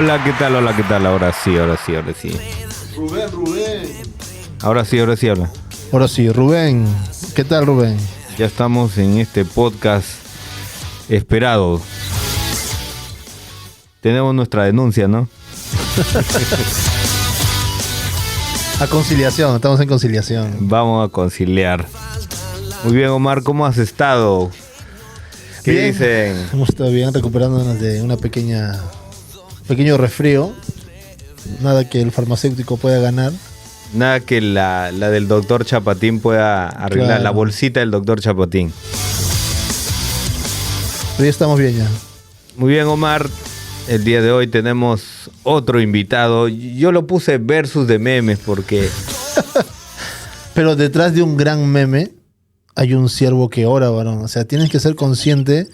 Hola, ¿qué tal? Hola, ¿qué tal? Ahora sí. Rubén. Ahora sí, habla. Ahora sí, Rubén. ¿Qué tal, Rubén? Ya estamos en este podcast esperado. Tenemos nuestra denuncia, ¿no? A conciliación, estamos en conciliación. Vamos a conciliar. Muy bien, Omar, ¿cómo has estado? ¿Qué Bien, dicen? hemos estado bien recuperándonos de una pequeño resfrío. Nada que el farmacéutico pueda ganar. Nada que la del doctor Chapatín pueda arreglar, Claro. la bolsita del doctor Chapatín. Pero ya estamos bien ya. Muy bien, Omar. El día de hoy tenemos otro invitado. Yo lo puse versus de memes porque Pero detrás de un gran meme hay un siervo que ora, varón. O sea, tienes que ser consciente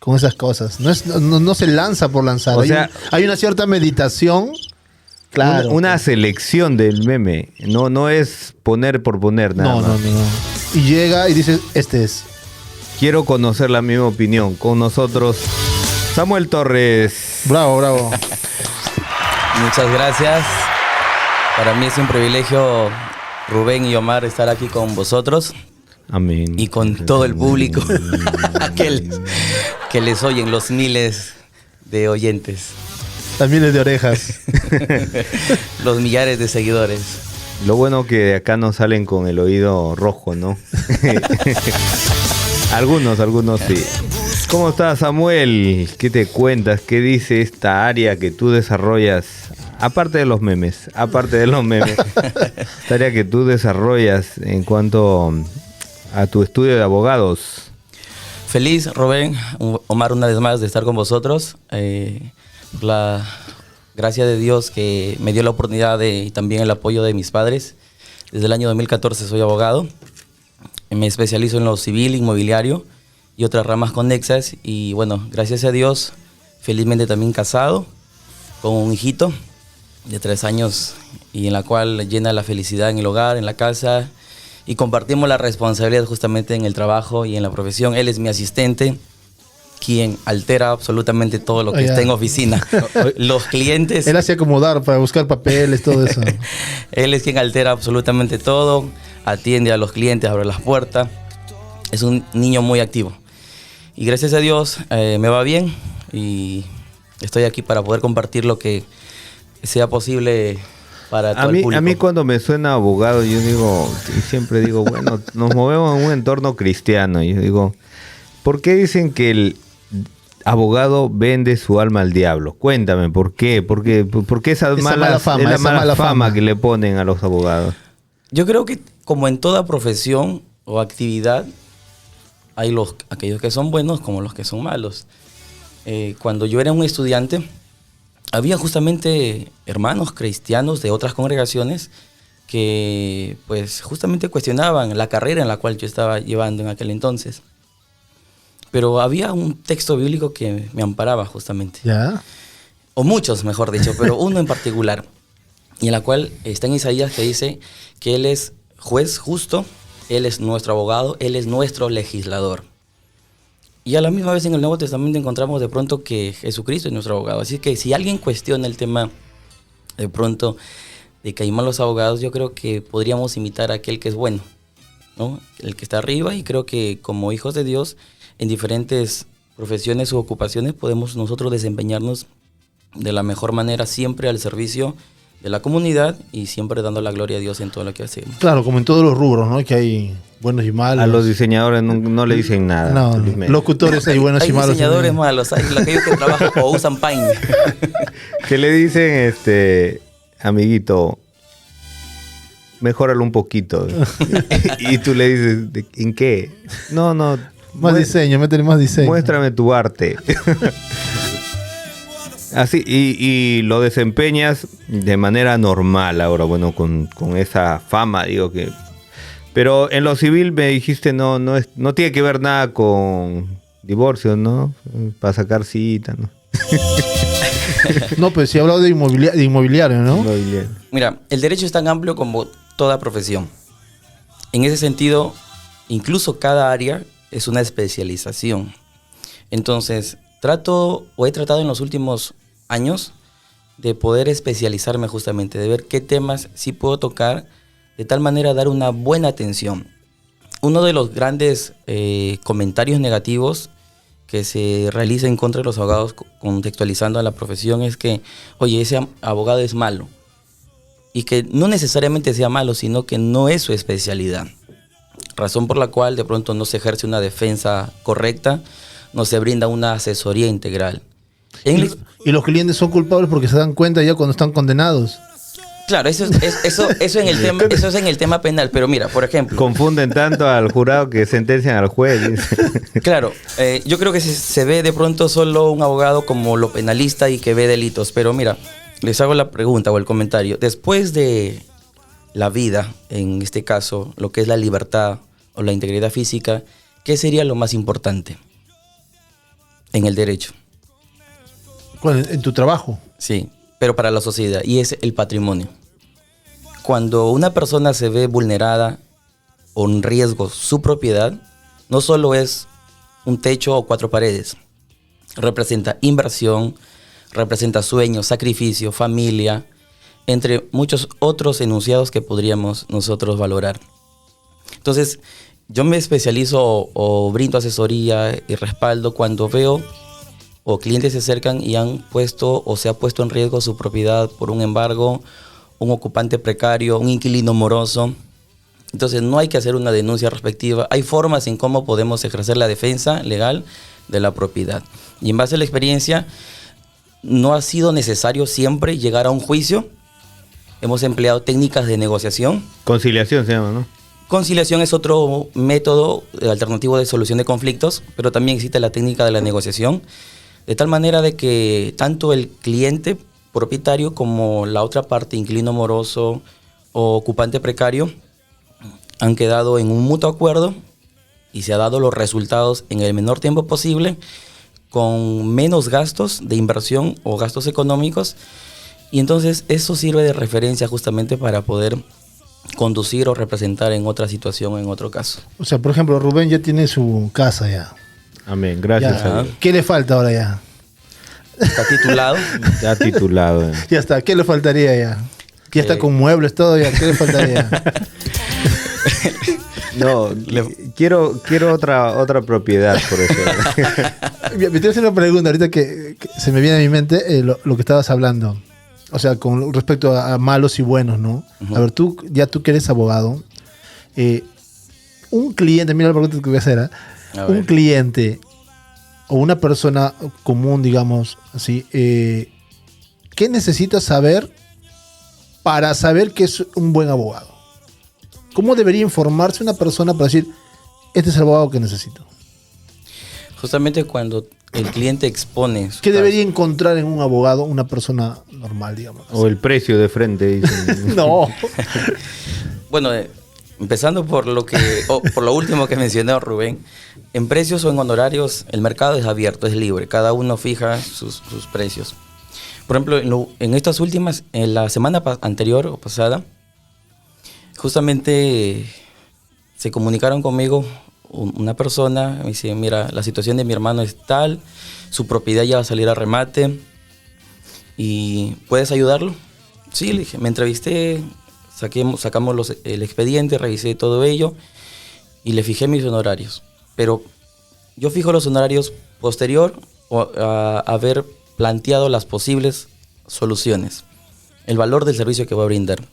con esas cosas. No se lanza por lanzar. O sea, hay una cierta meditación. Claro. una selección del meme. No es poner por poner nada No. más. Y llega y dice, este es. Quiero conocer la misma opinión. Con nosotros, Samuel Torres. Bravo. Muchas gracias. Para mí es un privilegio, Rubén y Omar, estar aquí con vosotros Amén. y con todo el público que les oyen, los miles de oyentes, También es de orejas. los millares de seguidores. Lo bueno que de acá no salen con el oído rojo, ¿no? Algunos sí. ¿Cómo estás, Samuel? ¿Qué te cuentas? ¿Qué dice esta área que tú desarrollas? Aparte de los memes. Esta área que tú desarrollas en cuanto a tu estudio de abogados. Feliz, Rubén, Omar, una vez más de estar con vosotros. La gracia de Dios que me dio la oportunidad y también el apoyo de mis padres. Desde el año 2014 soy abogado. Me especializo en lo civil, inmobiliario y otras ramas conexas. Y bueno, gracias a Dios, felizmente también casado con un hijito de 3 años y en la cual llena la felicidad en el hogar, en la casa, y compartimos la responsabilidad justamente en el trabajo y en la profesión. Él es mi asistente, quien altera absolutamente todo lo que está en oficina. Los clientes... Él hace acomodar para buscar papeles, todo eso. Él es quien altera absolutamente todo, atiende a los clientes, abre las puertas. Es un niño muy activo. Y gracias a Dios me va bien y estoy aquí para poder compartir lo que sea posible para todo el público. A mí cuando me suena abogado, yo digo, y siempre digo, bueno, nos movemos en un entorno cristiano. Y yo digo, ¿por qué dicen que el abogado vende su alma al diablo? Cuéntame, ¿por qué? ¿Por qué esa mala fama que le ponen a los abogados? Yo creo que como en toda profesión o actividad, hay aquellos que son buenos como los que son malos. Cuando yo era un estudiante, había justamente hermanos cristianos de otras congregaciones que pues justamente cuestionaban la carrera en la cual yo estaba llevando en aquel entonces. Pero había un texto bíblico que me amparaba justamente. ¿Ya? O muchos, mejor dicho, pero uno en particular. Y en la cual está en Isaías que dice que Él es juez justo, Él es nuestro abogado, Él es nuestro legislador. Y a la misma vez en el Nuevo Testamento encontramos de pronto que Jesucristo es nuestro abogado. Así que si alguien cuestiona el tema de pronto de que hay malos abogados, yo creo que podríamos imitar a aquel que es bueno, ¿no? El que está arriba, y creo que como hijos de Dios, en diferentes profesiones u ocupaciones podemos nosotros desempeñarnos de la mejor manera, siempre al servicio de la comunidad y siempre dando la gloria a Dios en todo lo que hacemos. Claro, como en todos los rubros, ¿no? Que hay buenos y malos. A los diseñadores no le dicen nada. No, locutores hay buenos y malos. Hay diseñadores también. malos, hay aquellos que trabajan o usan Paint. Que le dicen, amiguito, mejóralo un poquito. Y tú le dices, ¿en qué? No. Más diseño, métele más diseño. Muéstrame tu arte. Así, y lo desempeñas de manera normal ahora, bueno, con esa fama, digo que... Pero en lo civil me dijiste no tiene que ver nada con divorcio, ¿no? Para sacar cita, ¿no? No, pero sí he hablado de inmobiliario, ¿no? Inmobiliario. Mira, el derecho es tan amplio como toda profesión. En ese sentido, incluso cada área es una especialización. Entonces, he tratado en los últimos años de poder especializarme justamente, de ver qué temas sí puedo tocar, de tal manera dar una buena atención. Uno de los grandes comentarios negativos que se realiza en contra de los abogados, contextualizando a la profesión, es que, oye, ese abogado es malo. Y que no necesariamente sea malo, sino que no es su especialidad. Razón por la cual de pronto no se ejerce una defensa correcta, no se brinda una asesoría integral. Y los clientes son culpables porque se dan cuenta ya cuando están condenados. Claro, eso es en el tema penal, pero mira, por ejemplo... Confunden tanto al jurado que sentencian al juez. Claro, yo creo que se ve de pronto solo un abogado como lo penalista y que ve delitos, pero mira, les hago la pregunta o el comentario. Después de la vida, en este caso, lo que es la libertad o la integridad física, ¿qué sería lo más importante en el derecho? ¿Cuál? ¿En tu trabajo? Sí, pero para la sociedad, y es el patrimonio. Cuando una persona se ve vulnerada o en riesgo su propiedad, no solo es un techo o 4 paredes, representa inversión, representa sueños, sacrificio, familia, entre muchos otros enunciados que podríamos nosotros valorar. Entonces, yo me especializo o brindo asesoría y respaldo cuando veo o clientes se acercan y han puesto o se ha puesto en riesgo su propiedad por un embargo, un ocupante precario, un inquilino moroso. Entonces no hay que hacer una denuncia respectiva. Hay formas en cómo podemos ejercer la defensa legal de la propiedad. Y en base a la experiencia, no ha sido necesario siempre llegar a un juicio. Hemos empleado técnicas de negociación. Conciliación se llama, ¿no? Conciliación es otro método alternativo de solución de conflictos, pero también existe la técnica de la negociación. De tal manera de que tanto el cliente propietario como la otra parte, inquilino moroso o ocupante precario, han quedado en un mutuo acuerdo y se ha dado los resultados en el menor tiempo posible, con menos gastos de inversión o gastos económicos. Y entonces eso sirve de referencia justamente para poder conducir o representar en otra situación, en otro caso. O sea, por ejemplo, Rubén ya tiene su casa ya. Amén, gracias Ya. a Dios. ¿Qué le falta ahora ya? Está titulado. Ya titulado. Ya está, ¿qué le faltaría ya? Ya está con muebles, todo ya, ¿qué le faltaría? No, quiero otra propiedad, por eso. Me te voy a hacer una pregunta ahorita que se me viene a mi mente lo que estabas hablando. O sea, con respecto a malos y buenos, ¿no? Uh-huh. A ver, tú que eres abogado, un cliente, mira la pregunta que voy a hacer, un cliente o una persona común, digamos así, ¿qué necesita saber para saber que es un buen abogado? ¿Cómo debería informarse una persona para decir, este es el abogado que necesito? Justamente cuando el cliente expone su ¿Qué caso. debería encontrar en un abogado una persona normal, digamos? O el precio de frente, dicen. No. Bueno, empezando por por lo último que mencionó Rubén, en precios o en honorarios el mercado es abierto, es libre, cada uno fija sus precios. Por ejemplo, en estas últimas, en la semana anterior o pasada, justamente se comunicaron conmigo una persona, me dice, mira, la situación de mi hermano es tal, su propiedad ya va a salir a remate, y ¿puedes ayudarlo? Sí, le dije, me entrevisté, sacamos el expediente, revisé todo ello, y le fijé mis honorarios. Pero yo fijo los honorarios posterior a haber planteado las posibles soluciones, el valor del servicio que va a brindar.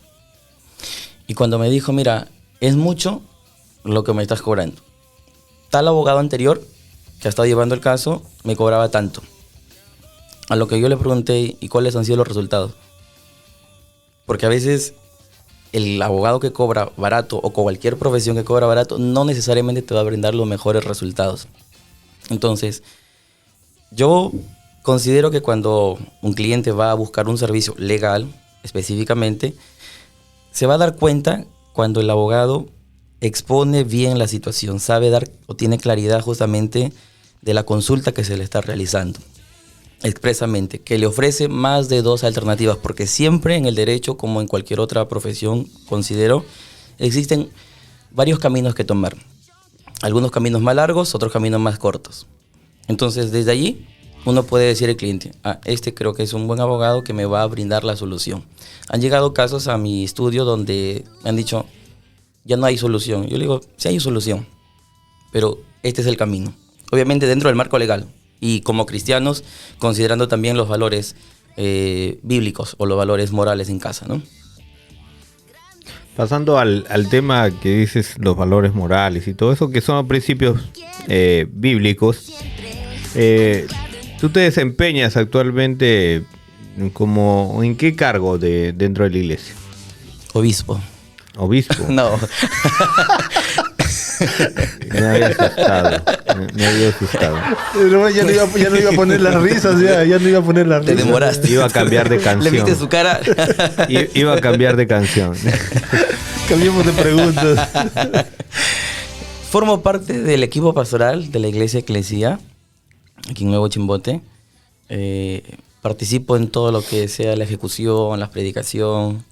Y cuando me dijo, mira, es mucho lo que me estás cobrando. Tal abogado anterior que ha estado llevando el caso me cobraba tanto. A lo que yo le pregunté, ¿y cuáles han sido los resultados? Porque a veces el abogado que cobra barato o cualquier profesión que cobra barato no necesariamente te va a brindar los mejores resultados. Entonces, yo considero que cuando un cliente va a buscar un servicio legal, específicamente, se va a dar cuenta cuando el abogado expone bien la situación, sabe dar o tiene claridad justamente de la consulta que se le está realizando. Expresamente, que le ofrece más de 2 alternativas, porque siempre en el derecho, como en cualquier otra profesión, considero, existen varios caminos que tomar. Algunos caminos más largos, otros caminos más cortos. Entonces, desde allí, uno puede decir al cliente, este creo que es un buen abogado que me va a brindar la solución. Han llegado casos a mi estudio donde me han dicho, ya no hay solución. Yo le digo, sí hay solución, pero este es el camino. Obviamente dentro del marco legal y como cristianos, considerando también los valores bíblicos o los valores morales en casa, ¿no? Pasando al tema que dices, los valores morales y todo eso, que son principios bíblicos, tú te desempeñas actualmente como, ¿en qué cargo dentro de la iglesia? Obispo. ¿Obispo? No. Me había asustado. Me había asustado. Pero ya no iba a poner las risas, ya no iba a poner las risas. Te demoraste. Iba a cambiar de canción. ¿Le viste su cara? Iba a cambiar de canción. Cambiemos de preguntas. Formo parte del equipo pastoral de la iglesia Eclesia, aquí en Nuevo Chimbote. Participo en todo lo que sea la ejecución, la predicación,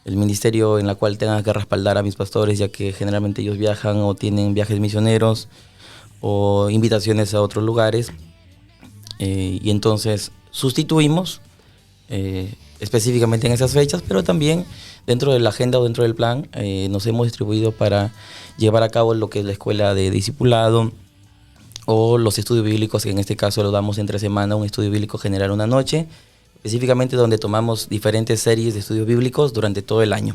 el ministerio en la cual tenga que respaldar a mis pastores, ya que generalmente ellos viajan o tienen viajes misioneros o invitaciones a otros lugares. Y entonces sustituimos específicamente en esas fechas, pero también dentro de la agenda o dentro del plan nos hemos distribuido para llevar a cabo lo que es la escuela de discipulado o los estudios bíblicos, que en este caso lo damos entre semana, un estudio bíblico general una noche, específicamente donde tomamos diferentes series de estudios bíblicos durante todo el año.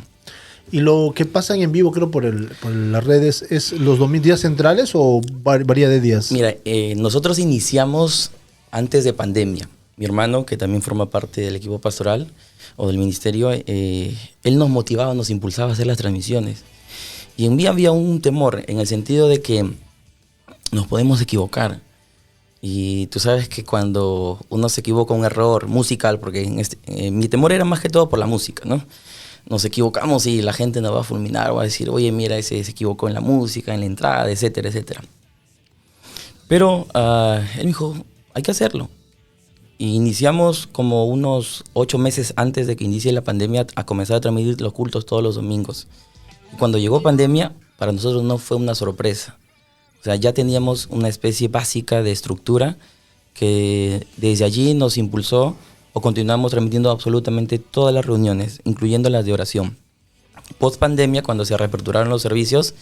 ¿Y lo que pasan en vivo, creo, por las redes, es los días centrales o varía de días? Mira, nosotros iniciamos antes de pandemia. Mi hermano, que también forma parte del equipo pastoral o del ministerio, él nos motivaba, nos impulsaba a hacer las transmisiones. Y en mí había un temor, en el sentido de que nos podemos equivocar. Y tú sabes que cuando uno se equivoca un error musical, porque mi temor era más que todo por la música, ¿no? Nos equivocamos y la gente nos va a fulminar, va a decir, oye, mira, ese se equivocó en la música, en la entrada, etcétera, etcétera. Pero él me dijo, hay que hacerlo. Y iniciamos como unos 8 meses antes de que inicie la pandemia a comenzar a transmitir los cultos todos los domingos. Y cuando llegó pandemia, para nosotros no fue una sorpresa. O sea, ya teníamos una especie básica de estructura que desde allí nos impulsó o continuamos transmitiendo absolutamente todas las reuniones, incluyendo las de oración. Post pandemia, cuando se reaperturaron los servicios,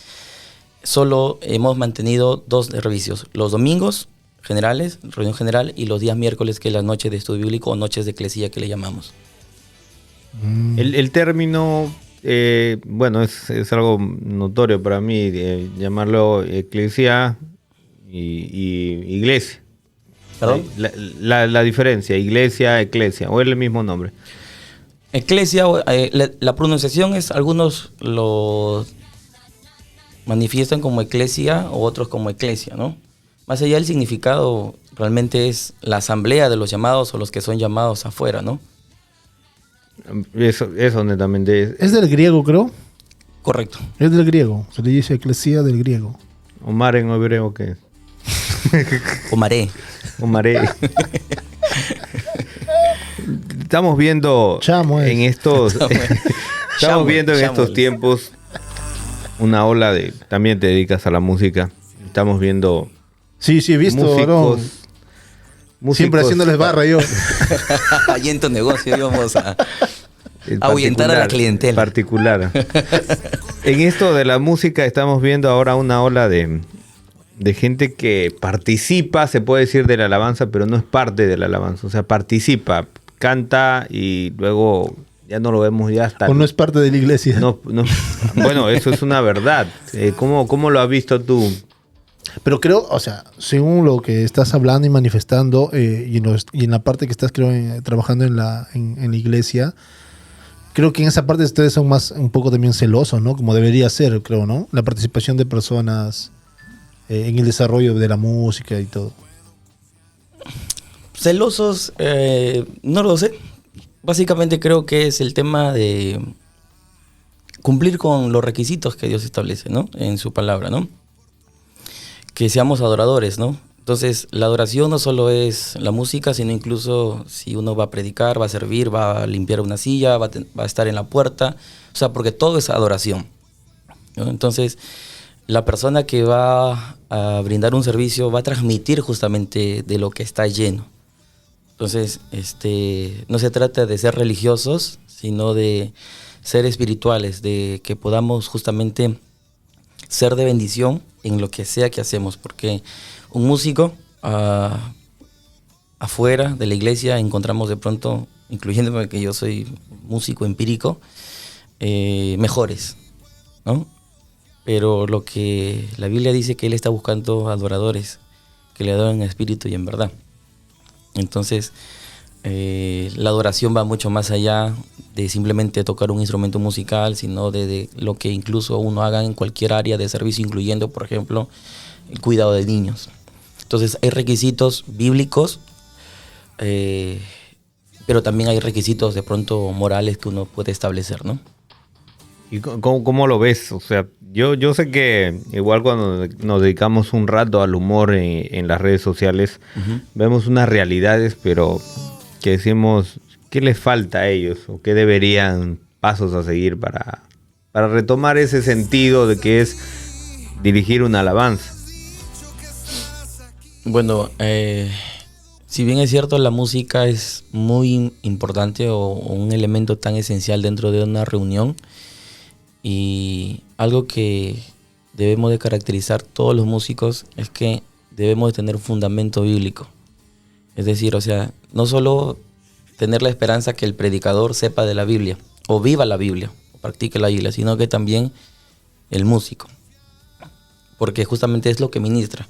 solo hemos mantenido 2 servicios, los domingos generales, reunión general, y los días miércoles, que es la noche de estudio bíblico o noches de eclesía que le llamamos. El término, bueno, es algo notorio para mí, llamarlo eclesia y iglesia. ¿Perdón? La diferencia, iglesia, eclesia, o es el mismo nombre. Eclesia, la pronunciación es, algunos lo manifiestan como eclesia o otros como eclesia, ¿no? Más allá del significado, realmente es la asamblea de los llamados o los que son llamados afuera, ¿no? Eso netamente Es del griego, creo. Correcto. Es del griego. Se le dice eclesía del griego. Omar en hebreo, ¿qué? Omaré. Omaré. Estamos viendo en estos tiempos una ola de, también te dedicas a la música. Estamos viendo sí, he visto músicos siempre haciéndoles barra yo. Allí en tu negocio íbamos a ahuyentar a la clientela. Particular. En esto de la música estamos viendo ahora una ola de gente que participa, se puede decir, de la alabanza, pero no es parte de la alabanza. O sea, participa, canta y luego ya no lo vemos ya hasta... O no es parte de la iglesia. No, bueno, eso es una verdad. ¿Cómo lo has visto tú? Pero creo, o sea, según lo que estás hablando y manifestando, y en la parte que estás, creo, trabajando en la iglesia, creo que en esa parte ustedes son más, un poco también celosos, ¿no? Como debería ser, creo, ¿no? La participación de personas en el desarrollo de la música y todo. Celosos, no lo sé. Básicamente creo que es el tema de cumplir con los requisitos que Dios establece, ¿no? En su palabra, ¿no? Que seamos adoradores, ¿no? Entonces, la adoración no solo es la música, sino incluso si uno va a predicar, va a servir, va a limpiar una silla, va a estar en la puerta. O sea, porque todo es adoración, ¿no? Entonces, la persona que va a brindar un servicio va a transmitir justamente de lo que está lleno. Entonces, no se trata de ser religiosos, sino de ser espirituales, de que podamos justamente ser de bendición en lo que sea que hacemos, porque un músico afuera de la iglesia encontramos de pronto, incluyéndome que yo soy músico empírico, mejores, ¿no? Pero lo que la Biblia dice que Él está buscando adoradores que le adoren en espíritu y en verdad. Entonces, la adoración va mucho más allá de simplemente tocar un instrumento musical, sino de lo que incluso uno haga en cualquier área de servicio, incluyendo, por ejemplo, el cuidado de niños. Entonces, hay requisitos bíblicos, pero también hay requisitos de pronto morales que uno puede establecer, ¿no? ¿Y cómo lo ves? O sea, yo sé que igual cuando nos dedicamos un rato al humor en las redes sociales, vemos unas realidades, pero que decimos, ¿qué les falta a ellos? ¿O qué deberían pasos a seguir para retomar ese sentido de que es dirigir una alabanza? Bueno, si bien es cierto, la música es muy importante o un elemento tan esencial dentro de una reunión, y algo que debemos de caracterizar todos los músicos es que debemos de tener un fundamento bíblico. Es decir, o sea, no solo tener la esperanza que el predicador sepa de la Biblia, o viva la Biblia, o practique la Biblia, sino que también el músico, porque justamente es lo que ministra.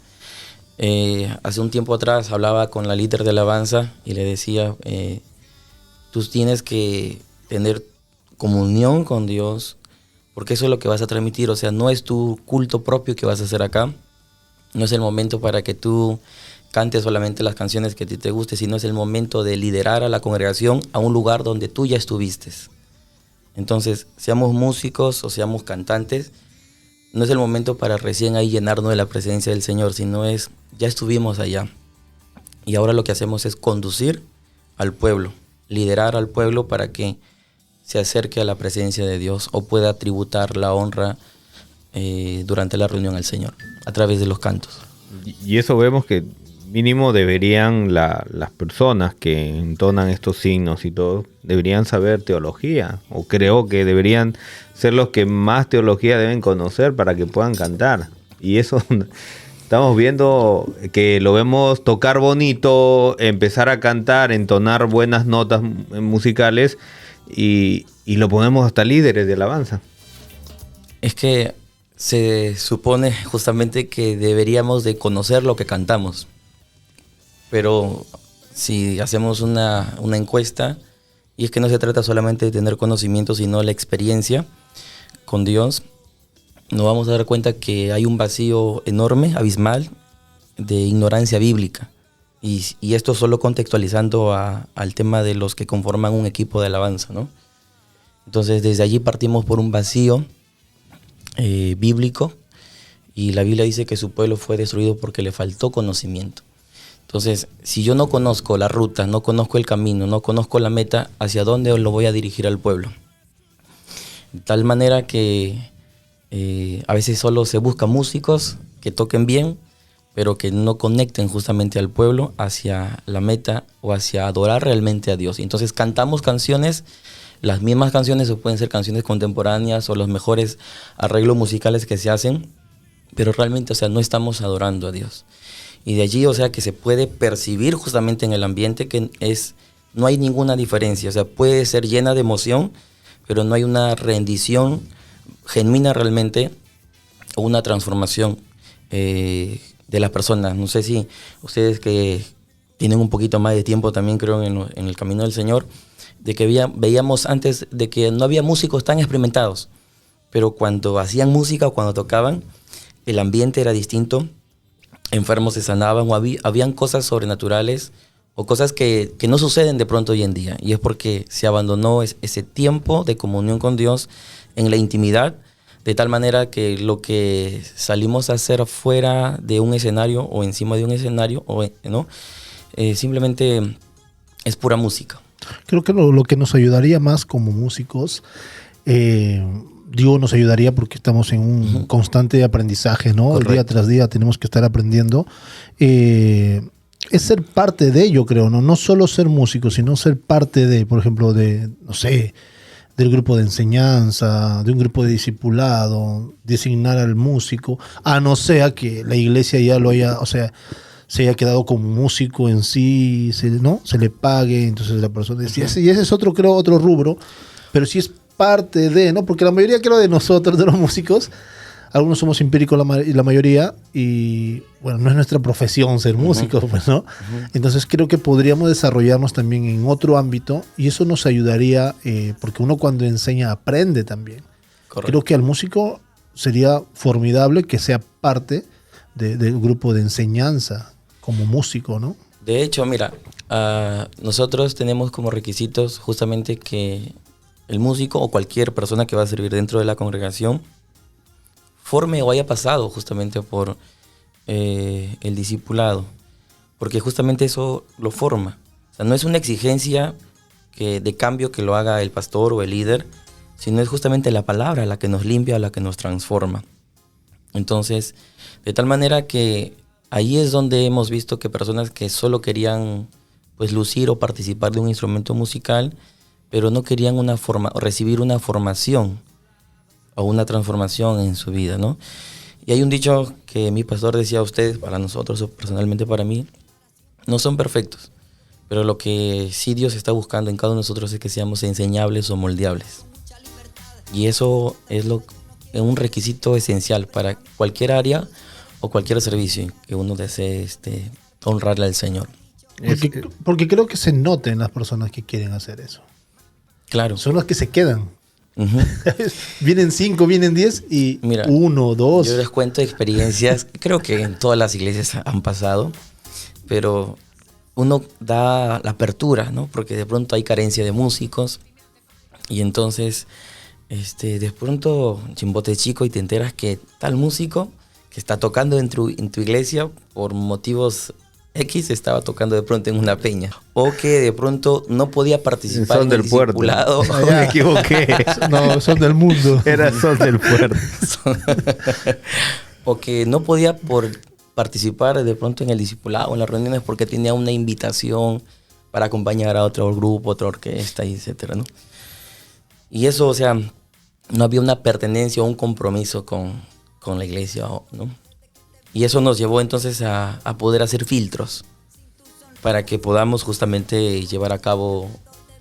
Hace un tiempo atrás hablaba con la líder de alabanza y le decía, tú tienes que tener comunión con Dios, porque eso es lo que vas a transmitir. O sea, no es tu culto propio que vas a hacer acá, no es el momento para que tú cantes solamente las canciones que a ti te guste, sino es el momento de liderar a la congregación a un lugar donde tú ya estuviste. Entonces, seamos músicos o seamos cantantes, no es el momento para recién ahí llenarnos de la presencia del Señor, sino es, ya estuvimos allá. Y ahora lo que hacemos es conducir al pueblo, liderar al pueblo para que se acerque a la presencia de Dios o pueda tributar la honra durante la reunión al Señor, a través de los cantos. Y eso vemos que mínimo deberían las personas que entonan estos signos y todo, deberían saber teología, o creo que deberían ser los que más teología deben conocer para que puedan cantar. Y eso estamos viendo que lo vemos tocar bonito, empezar a cantar, entonar buenas notas musicales, y lo ponemos hasta líderes de alabanza. Es que se supone justamente que deberíamos de conocer lo que cantamos. Pero si hacemos una encuesta, y es que no se trata solamente de tener conocimiento, sino la experiencia con Dios, nos vamos a dar cuenta que hay un vacío enorme, abismal, de ignorancia bíblica. Y esto solo contextualizando al tema de los que conforman un equipo de alabanza, ¿no? Entonces, desde allí partimos por un vacío bíblico, y la Biblia dice que su pueblo fue destruido porque le faltó conocimiento. Entonces, si yo no conozco la ruta, no conozco el camino, no conozco la meta, ¿hacia dónde lo voy a dirigir al pueblo? De tal manera que a veces solo se busca músicos que toquen bien, pero que no conecten justamente al pueblo hacia la meta o hacia adorar realmente a Dios. Y entonces cantamos canciones, las mismas canciones, o pueden ser canciones contemporáneas o los mejores arreglos musicales que se hacen, pero realmente, o sea, no estamos adorando a Dios. Y de allí, o sea, que se puede percibir justamente en el ambiente que no hay ninguna diferencia. O sea, puede ser llena de emoción, pero no hay una rendición genuina realmente, o una transformación de las personas. No sé si ustedes que tienen un poquito más de tiempo también, creo, en el camino del Señor, de que veíamos antes de que no había músicos tan experimentados, pero cuando hacían música o cuando tocaban, el ambiente era distinto, enfermos se sanaban, o habían cosas sobrenaturales o cosas que no suceden de pronto hoy en día, y es porque se abandonó ese tiempo de comunión con Dios en la intimidad, de tal manera que lo que salimos a hacer fuera de un escenario o encima de un escenario, ¿no? Simplemente es pura música. Creo que lo que nos ayudaría más como músicos, nos ayudaría porque estamos en un constante aprendizaje, ¿no? Correcto. Día tras día tenemos que estar aprendiendo. es ser parte de ello, creo, ¿no? No solo ser músico, sino ser parte de, por ejemplo, de, no sé, del grupo de enseñanza, de un grupo de discipulado, designar al músico, a no ser que la iglesia ya lo haya, o sea, se haya quedado como músico en sí, ¿no? Se le pague, entonces la persona decía, y ese es otro, creo, otro rubro, pero sí es parte de, ¿no? Porque la mayoría, creo, de nosotros, de los músicos, algunos somos empíricos la mayoría, y bueno, no es nuestra profesión ser músicos, pues, ¿no? Entonces creo que podríamos desarrollarnos también en otro ámbito, y eso nos ayudaría, porque uno cuando enseña aprende también. Correcto. Creo que al músico sería formidable que sea parte del grupo de enseñanza como músico, ¿no? De hecho, mira, nosotros tenemos como requisitos justamente que el músico o cualquier persona que va a servir dentro de la congregación forme o haya pasado justamente por el discipulado, porque justamente eso lo forma. O sea, no es una exigencia de cambio que lo haga el pastor o el líder, sino es justamente la palabra la que nos limpia, la que nos transforma. Entonces, de tal manera que ahí es donde hemos visto que personas que solo querían pues lucir o participar de un instrumento musical, pero no querían recibir una formación o una transformación en su vida, ¿no? Y hay un dicho que mi pastor decía a ustedes, para nosotros o personalmente para mí, no son perfectos, pero lo que sí Dios está buscando en cada uno de nosotros es que seamos enseñables o moldeables. Y eso es un requisito esencial para cualquier área o cualquier servicio que uno desee honrarle al Señor. Porque creo que se noten las personas que quieren hacer eso. Claro. Son las que se quedan. Uh-huh. Vienen 5, vienen 10 y mira, 1, 2. Yo les cuento experiencias, creo que en todas las iglesias han pasado, pero uno da la apertura, ¿no? Porque de pronto hay carencia de músicos y entonces de pronto chimbote chico y te enteras que tal músico que está tocando en tu iglesia por motivos X estaba tocando de pronto en una peña, o que de pronto no podía participar en el discipulado. Me equivoqué. No, son del mundo. Era Son del Puerto. O que no podía participar de pronto en el discipulado, en las reuniones, porque tenía una invitación para acompañar a otro grupo, otra orquesta, etcétera, ¿no? Y eso, o sea, no había una pertenencia o un compromiso con la iglesia, ¿no? Y eso nos llevó entonces a poder hacer filtros para que podamos justamente llevar a cabo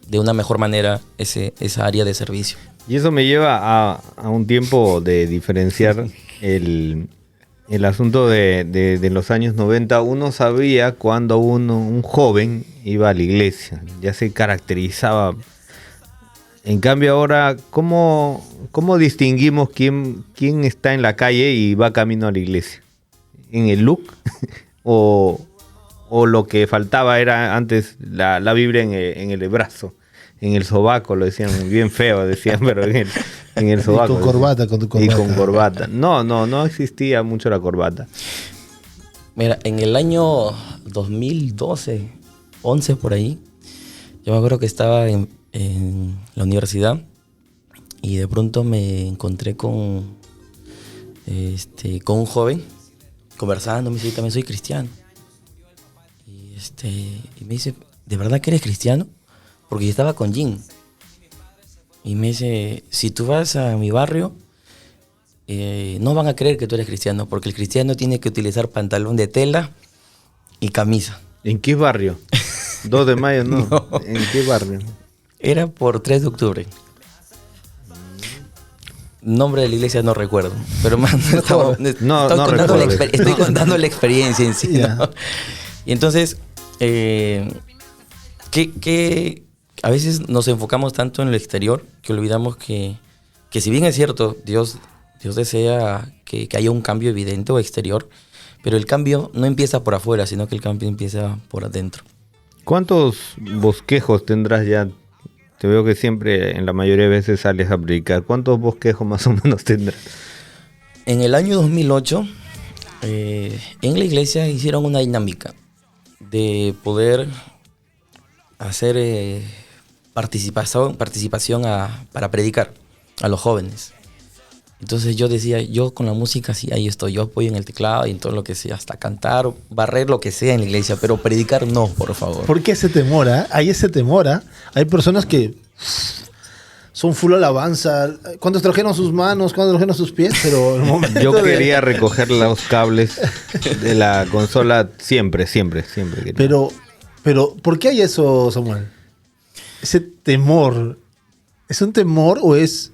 de una mejor manera esa área de servicio. Y eso me lleva a un tiempo de diferenciar el asunto de los años 90. Uno sabía cuando un joven iba a la iglesia, ya se caracterizaba. En cambio ahora, ¿cómo distinguimos quién está en la calle y va camino a la iglesia? ¿En el look? ¿O lo que faltaba era antes la Biblia en el brazo? En el sobaco, lo decían bien feo, decían, pero en el sobaco. Y con corbata, con tu corbata. Y con corbata. No existía mucho la corbata. Mira, en el año 2012, 11 por ahí, yo me acuerdo que estaba en la universidad y de pronto me encontré con un joven conversando. Me dice, yo también soy cristiano. Y me dice, ¿de verdad que eres cristiano? Porque yo estaba con Jim. Y me dice, si tú vas a mi barrio, no van a creer que tú eres cristiano, porque el cristiano tiene que utilizar pantalón de tela y camisa. ¿En qué barrio? 2 de mayo, no. ¿En qué barrio? Era por 3 de octubre. Nombre de la iglesia no recuerdo, pero más estoy contando la experiencia en sí, yeah. ¿No? Y entonces, que a veces nos enfocamos tanto en el exterior que olvidamos que si bien es cierto, Dios desea que haya un cambio evidente o exterior, pero el cambio no empieza por afuera, sino que el cambio empieza por adentro. ¿Cuántos bosquejos tendrás ya? Te veo que siempre, en la mayoría de veces, sales a predicar. ¿Cuántos más o menos tendrás? En el año 2008, en la iglesia hicieron una dinámica de poder hacer participación para predicar a los jóvenes. Entonces yo decía, yo con la música sí, ahí estoy, yo apoyo en el teclado y en todo lo que sea, hasta cantar, barrer, lo que sea en la iglesia, pero predicar no, por favor. ¿Por qué ese temor? Hay ese temor. Hay personas que son full alabanza. Cuando trajeron sus manos, cuando trajeron sus pies, pero el momento Yo quería recoger los cables de la consola siempre quería. Pero, ¿por qué hay eso, Samuel? Ese temor. ¿Es un temor o es,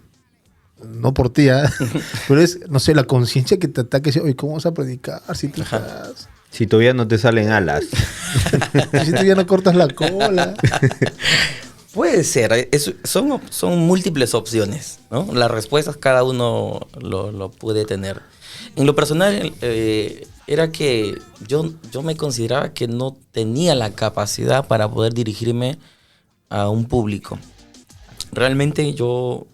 no por ti, pero es, no sé, la conciencia que te ataca y dice, oye, ¿cómo vas a predicar si tú estás... Si todavía no te salen alas. Si tú ya no cortas la cola. Puede ser, son múltiples opciones, ¿no? Las respuestas cada uno lo puede tener. En lo personal, era que yo me consideraba que no tenía la capacidad para poder dirigirme a un público. Realmente yo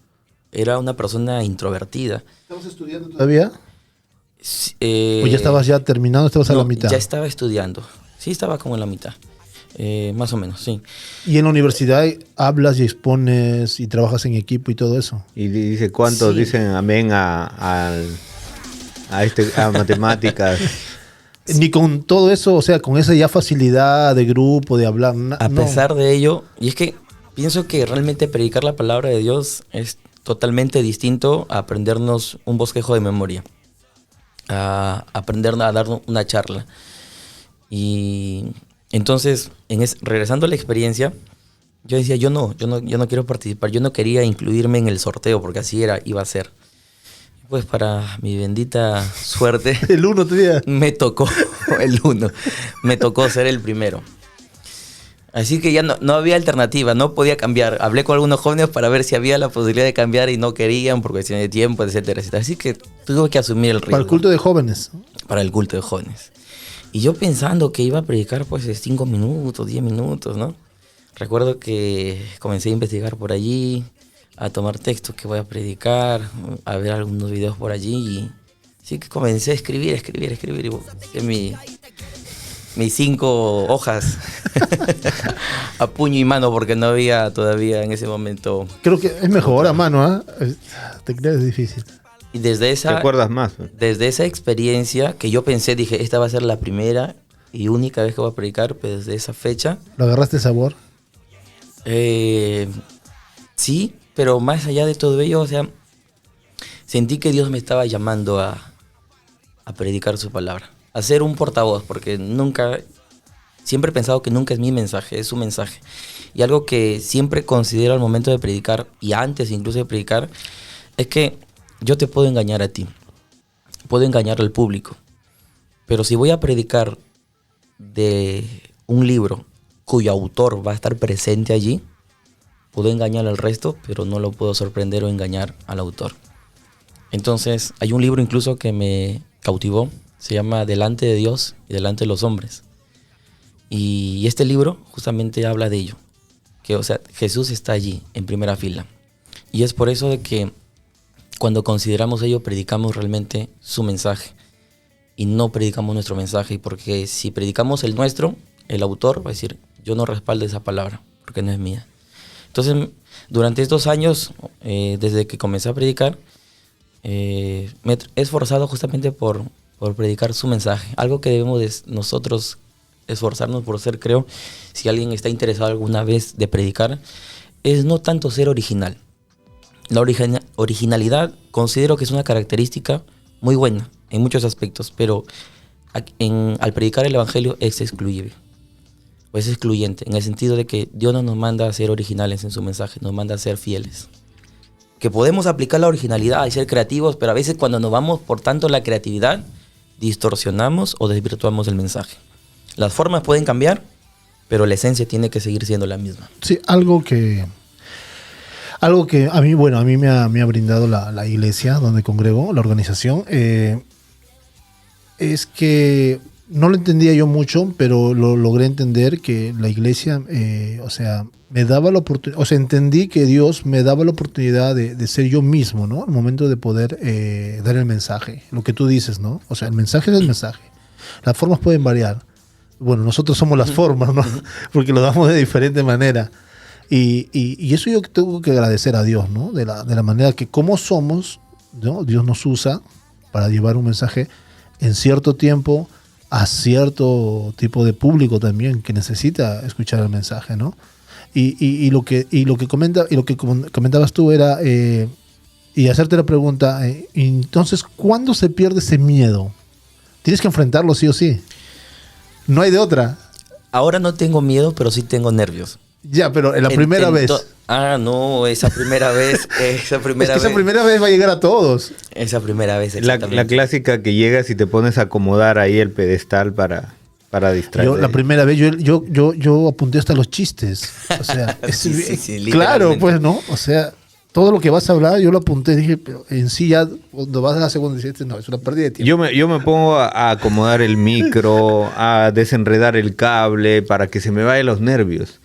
era una persona introvertida. ¿Estabas estudiando todavía? ¿O ya estabas ya terminando? ¿Estabas a la mitad? Ya estaba estudiando. Sí, estaba como en la mitad. Más o menos, sí. ¿Y en la universidad hablas y expones y trabajas en equipo y todo eso? Y dice, ¿cuántos dicen amén a matemáticas? Ni con todo eso, o sea, con esa ya facilidad de grupo, de hablar. A pesar de ello, y es que pienso que realmente predicar la palabra de Dios es totalmente distinto a aprendernos un bosquejo de memoria, a aprender a dar una charla. Y entonces, regresando a la experiencia, yo decía, yo no quiero participar, yo no quería incluirme en el sorteo, porque así iba a ser. Pues para mi bendita suerte, el 1 tenía. Me tocó el 1, me tocó ser el primero. Así que ya no había alternativa, no podía cambiar. Hablé con algunos jóvenes para ver si había la posibilidad de cambiar y no querían por cuestión de tiempo, etcétera, etcétera. Así que tuve que asumir el riesgo. Para el culto de jóvenes. Para el culto de jóvenes. Y yo pensando que iba a predicar pues 5 minutos, 10 minutos, ¿no? Recuerdo que comencé a investigar por allí, a tomar textos que voy a predicar, a ver algunos videos por allí. Y sí que comencé a escribir. Y busqué mis 5 hojas a puño y mano porque no había todavía en ese momento. Creo que es mejor a mano, Te crees es difícil. Y desde esa, ¿te acuerdas más? Desde esa experiencia que yo pensé, dije, esta va a ser la primera y única vez que voy a predicar, pues desde esa fecha. ¿Lo agarraste sabor? Sí, pero más allá de todo ello, o sea, sentí que Dios me estaba llamando a predicar su palabra, a ser un portavoz, porque siempre he pensado que nunca es mi mensaje, es su mensaje. Y algo que siempre considero al momento de predicar, y antes incluso de predicar, es que yo te puedo engañar a ti, puedo engañar al público, pero si voy a predicar de un libro cuyo autor va a estar presente allí, puedo engañar al resto, pero no lo puedo sorprender o engañar al autor. Entonces, hay un libro incluso que me cautivó, se llama Delante de Dios y delante de los hombres. Y este libro justamente habla de ello, que o sea, Jesús está allí en primera fila. Y es por eso de que cuando consideramos ello, predicamos realmente su mensaje y no predicamos nuestro mensaje, porque si predicamos el nuestro, el autor va a decir, yo no respaldo esa palabra porque no es mía. Entonces, durante estos años, desde que comencé a predicar, me he esforzado justamente por predicar su mensaje. Algo que debemos nosotros esforzarnos por ser, creo, si alguien está interesado alguna vez de predicar, es no tanto ser original. La originalidad considero que es una característica muy buena en muchos aspectos, pero al predicar el evangelio es excluyente, o es excluyente, en el sentido de que Dios no nos manda a ser originales en su mensaje, nos manda a ser fieles. Que podemos aplicar la originalidad y ser creativos, pero a veces cuando nos vamos por tanto la creatividad, distorsionamos o desvirtuamos el mensaje. Las formas pueden cambiar, pero la esencia tiene que seguir siendo la misma. Sí, algo que a mí, a mí me ha brindado la iglesia donde congrego, la organización, es que no lo entendía yo mucho, pero lo logré entender que la iglesia, me daba la oportunidad, entendí que Dios me daba la oportunidad de ser yo mismo, ¿no? Al momento de poder dar el mensaje, lo que tú dices, ¿no? O sea, el mensaje es el mensaje. Las formas pueden variar. Bueno, nosotros somos las formas, ¿no? Porque lo damos de diferente manera. Y eso yo tengo que agradecer a Dios, ¿no? De la manera que como somos, ¿no? Dios nos usa para llevar un mensaje en cierto tiempo a cierto tipo de público también que necesita escuchar el mensaje, ¿no? Y lo que comentabas tú era y hacerte la pregunta, entonces, ¿cuándo se pierde ese miedo? Tienes que enfrentarlo sí o sí. No hay de otra. Ahora no tengo miedo, pero sí tengo nervios. Ya, pero en la primera vez. No, esa primera vez. Esa primera vez va a llegar a todos. Esa primera vez, exactamente. La clásica que llegas y te pones a acomodar ahí el pedestal para distraer. Yo, la primera vez, yo apunté hasta los chistes. O sea, sí, claro, pues, ¿no? O sea, todo lo que vas a hablar, yo lo apunté. Dije, pero en sí ya, cuando vas a la segunda, dices, no, es una pérdida de tiempo. Yo me pongo a acomodar el micro, a desenredar el cable para que se me vayan los nervios.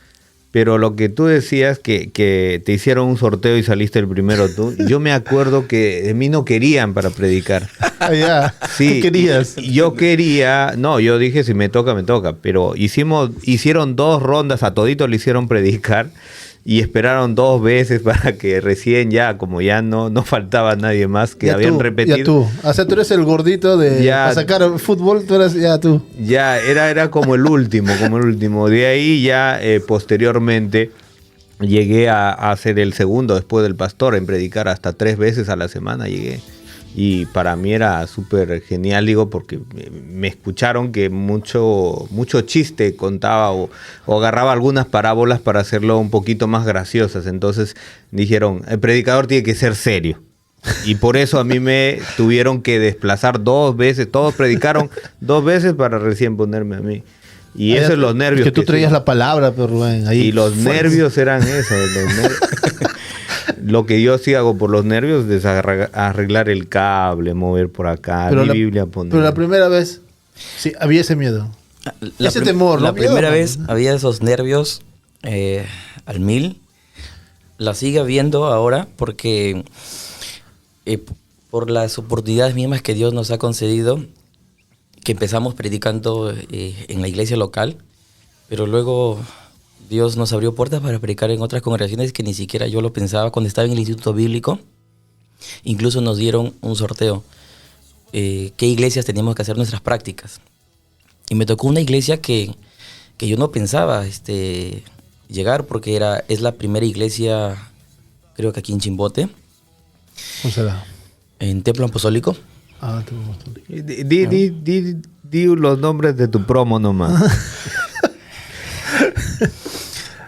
Pero lo que tú decías, que te hicieron un sorteo y saliste el primero tú, yo me acuerdo que de mí no querían para predicar. Ya. Sí, ¿Qué querías? Yo dije si me toca, me toca. Pero hicieron 2 rondas, a todito le hicieron predicar y esperaron 2 veces para que recién ya, como ya no faltaba nadie más, que ya habían repetido. Ya tú. O sea, tú eres el gordito de a sacar fútbol, tú eres ya tú. Ya, era como el último. De ahí ya posteriormente llegué a ser el segundo después del pastor en predicar hasta 3 veces a la semana llegué. Y para mí era súper genial, digo, porque me escucharon que mucho chiste contaba o agarraba algunas parábolas para hacerlo un poquito más graciosas. Entonces dijeron, el predicador tiene que ser serio. Y por eso a mí me tuvieron que desplazar 2 veces. Todos predicaron 2 veces para recién ponerme a mí. Y eso es los nervios. Que tú traías la palabra, pero Rubén. Ahí y los nervios eran eso. Lo que yo sí hago por los nervios es arreglar el cable, mover por acá, pero Biblia poner. Pero la primera vez, sí, había ese miedo. Ese temor, ¿no? La primera vez había esos nervios al 1000. La sigue habiendo ahora porque por las oportunidades mismas que Dios nos ha concedido, que empezamos predicando en la iglesia local, pero luego Dios nos abrió puertas para predicar en otras congregaciones que ni siquiera yo lo pensaba. Cuando estaba en el Instituto Bíblico, incluso nos dieron un sorteo. ¿Qué iglesias teníamos que hacer nuestras prácticas? Y me tocó una iglesia que yo no pensaba llegar, porque es la primera iglesia, creo que aquí en Chimbote. ¿Cómo será? En Templo Apostólico. Templo Apostólico. Di los nombres de tu promo nomás.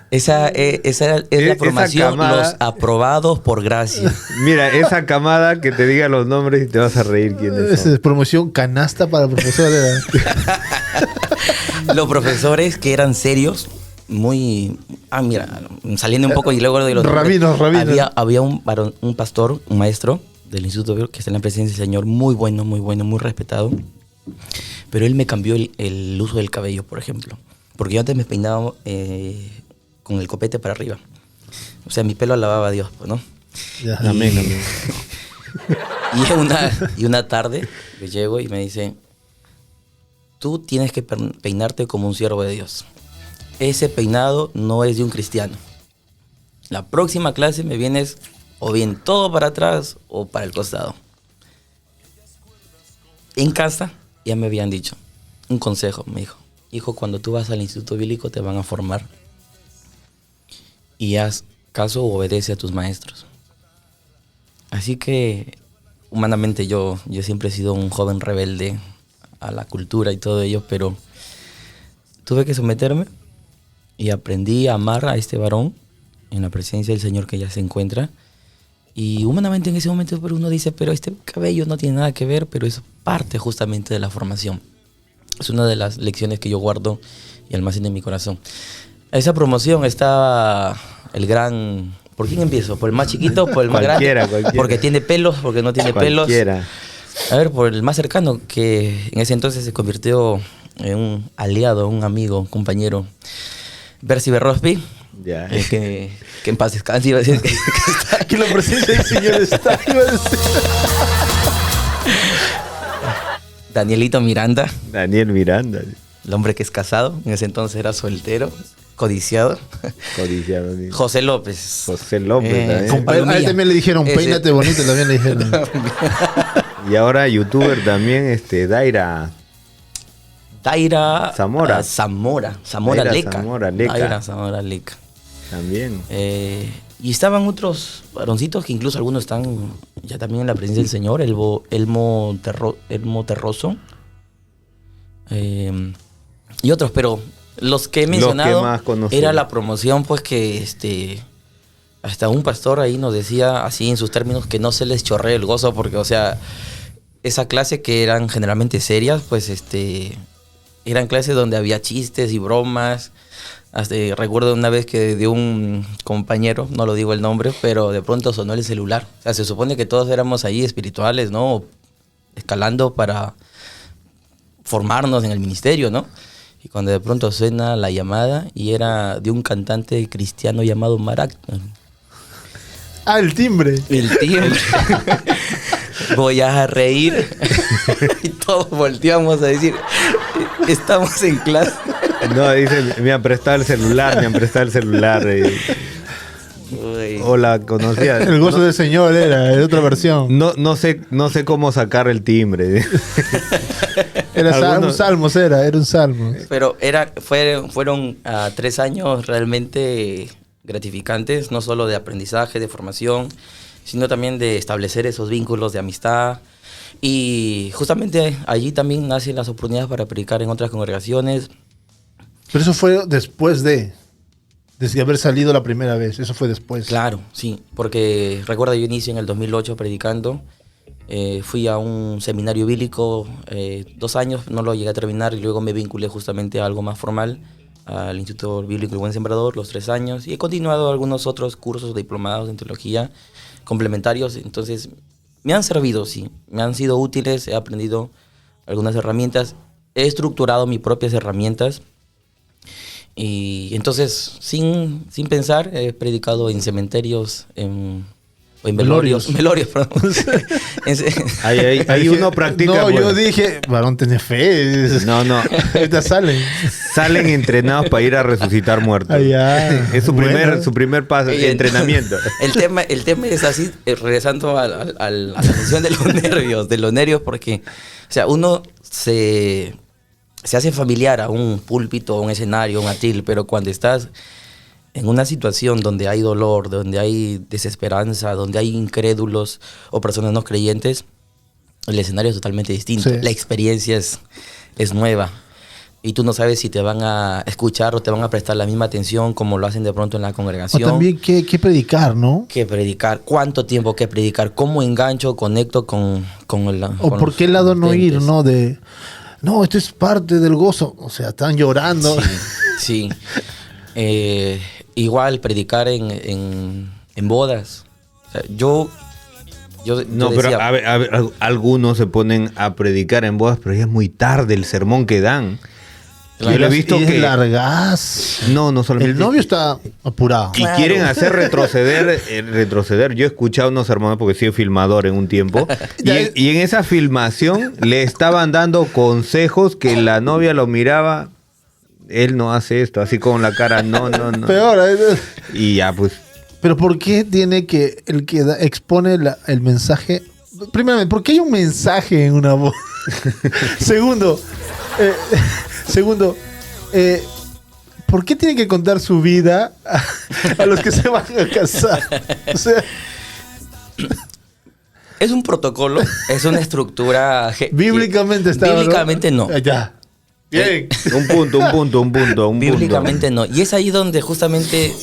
Esa es la formación, camada, los aprobados por gracia. Mira, esa camada que te diga los nombres y te vas a reír quiénes son. Es promoción canasta para profesores. Los profesores que eran serios, muy... mira, saliendo un poco y luego de los... Rabinos. Había un pastor, un maestro del Instituto que está en la presencia del Señor, muy bueno, muy respetado. Pero él me cambió el uso del cabello, por ejemplo. Porque yo antes me peinaba con el copete para arriba. O sea, mi pelo alababa a Dios, pues, ¿no? Ya, amén. Y una tarde yo llego y me dice, tú tienes que peinarte como un siervo de Dios. Ese peinado no es de un cristiano. La próxima clase me vienes o bien todo para atrás o para el costado. En casa ya me habían dicho un consejo, me dijo, hijo, cuando tú vas al Instituto Bíblico te van a formar y haz caso o obedece a tus maestros. Así que humanamente yo siempre he sido un joven rebelde a la cultura y todo ello, pero tuve que someterme y aprendí a amar a este varón en la presencia del Señor que ya se encuentra. Y humanamente en ese momento uno dice, pero este cabello no tiene nada que ver, pero es parte justamente de la formación. Es una de las lecciones que yo guardo y almaceno en mi corazón. Esa promoción estaba el gran... ¿Por quién empiezo? ¿Por el más chiquito? ¿Por el más grande? Porque tiene pelos, porque no tiene pelos. A ver, por el más cercano, que en ese entonces se convirtió en un aliado, un amigo, un compañero. Bercy Berrosby. Ya. Que en paz descanse, iba a decir que la presencia del Señor está. Danielito Miranda. Daniel Miranda. El hombre que es casado, en ese entonces era soltero. codiciado. Codiciado. Sí. José López. José López también. con A él palomilla. también le dijeron, Ese- peínate bonito, también le dijeron. Y ahora youtuber también, Daira. Daira Zamora. Zamora Daira Leca. Zamora Leca. Daira Zamora Leca. También. Y estaban otros varoncitos que incluso algunos están ya también en la presencia del Señor, Elmo Terroso. Y otros, pero los que he mencionado más conocidos. era la promoción, pues que hasta un pastor ahí nos decía así en sus términos que no se les chorree el gozo, porque o sea, esa clase que eran generalmente serias, pues eran clases donde había chistes y bromas. Recuerdo una vez que de un compañero, no lo digo el nombre, pero de pronto sonó el celular. O sea, se supone que todos éramos ahí espirituales, ¿no? Escalando para formarnos en el ministerio, ¿no? Y cuando de pronto suena la llamada y era de un cantante cristiano llamado Marac. Ah, el timbre. El timbre. Voy a reír. Y todos volteamos a decir, estamos en clase. No, dicen, me han prestado el celular. Uy. O la conocía. El gozo del Señor era, de otra versión. No sé cómo sacar el timbre. Era un Algunos- salmo, era un salmo. Pero fueron 3 años realmente gratificantes, no solo de aprendizaje, de formación, sino también de establecer esos vínculos de amistad. Y justamente allí también nacen las oportunidades para predicar en otras congregaciones. Pero eso fue después desde haber salido la primera vez. Eso fue después. Claro, sí, porque recuerdo yo inicio en el 2008 predicando. Fui a un seminario bíblico 2 años, no lo llegué a terminar y luego me vinculé justamente a algo más formal, al Instituto Bíblico El Buen Sembrador, los 3 años, y he continuado algunos otros cursos diplomados en teología complementarios. Entonces, me han servido, sí, me han sido útiles, he aprendido algunas herramientas, he estructurado mis propias herramientas. Y entonces, sin pensar, he predicado en cementerios, en velorios. Velorios, perdón. Ahí uno practica. No, pues. yo dije, varón, tenés fe. No. Ahorita salen. Salen entrenados para ir a resucitar muertos. Ah, ya. Es su Bueno. primer paso, Y entrenamiento. El tema es así, regresando a la mención de los nervios, porque, o sea, uno se hace familiar a un púlpito, a un escenario, a un atril, pero cuando estás en una situación donde hay dolor, donde hay desesperanza, donde hay incrédulos o personas no creyentes, el escenario es totalmente distinto. Sí. La experiencia es nueva. Y tú no sabes si te van a escuchar o te van a prestar la misma atención como lo hacen de pronto en la O congregación. también qué predicar, ¿no? ¿Qué predicar? ¿Cuánto tiempo que predicar? ¿Cómo engancho, conecto con O con por los qué lado no ir, oyentes? ¿no? Esto es parte del gozo. O sea, están llorando. Sí. Igual predicar en bodas. O sea, yo No, pero decía, a ver, algunos se ponen a predicar en bodas, pero ya es muy tarde el sermón que dan. Claro. Yo lo he visto Y es que... largas. No solamente... El novio está apurado. Y Claro. quieren hacer retroceder. Yo he escuchado unos sermones porque he sido filmador en un tiempo. y en esa filmación le estaban dando consejos que la novia lo miraba. Él no hace esto, así con la cara, no. Peor. Y ya, pues, Pero ¿por qué tiene que el que expone el mensaje? Primero, ¿por qué hay un mensaje en una voz? Segundo, ¿por qué tiene que contar su vida a los que se van a casar? O sea, es un protocolo, es una estructura... bíblicamente está. Bíblicamente no. Ya. Bien. un punto. Bíblicamente no. Y es ahí donde justamente...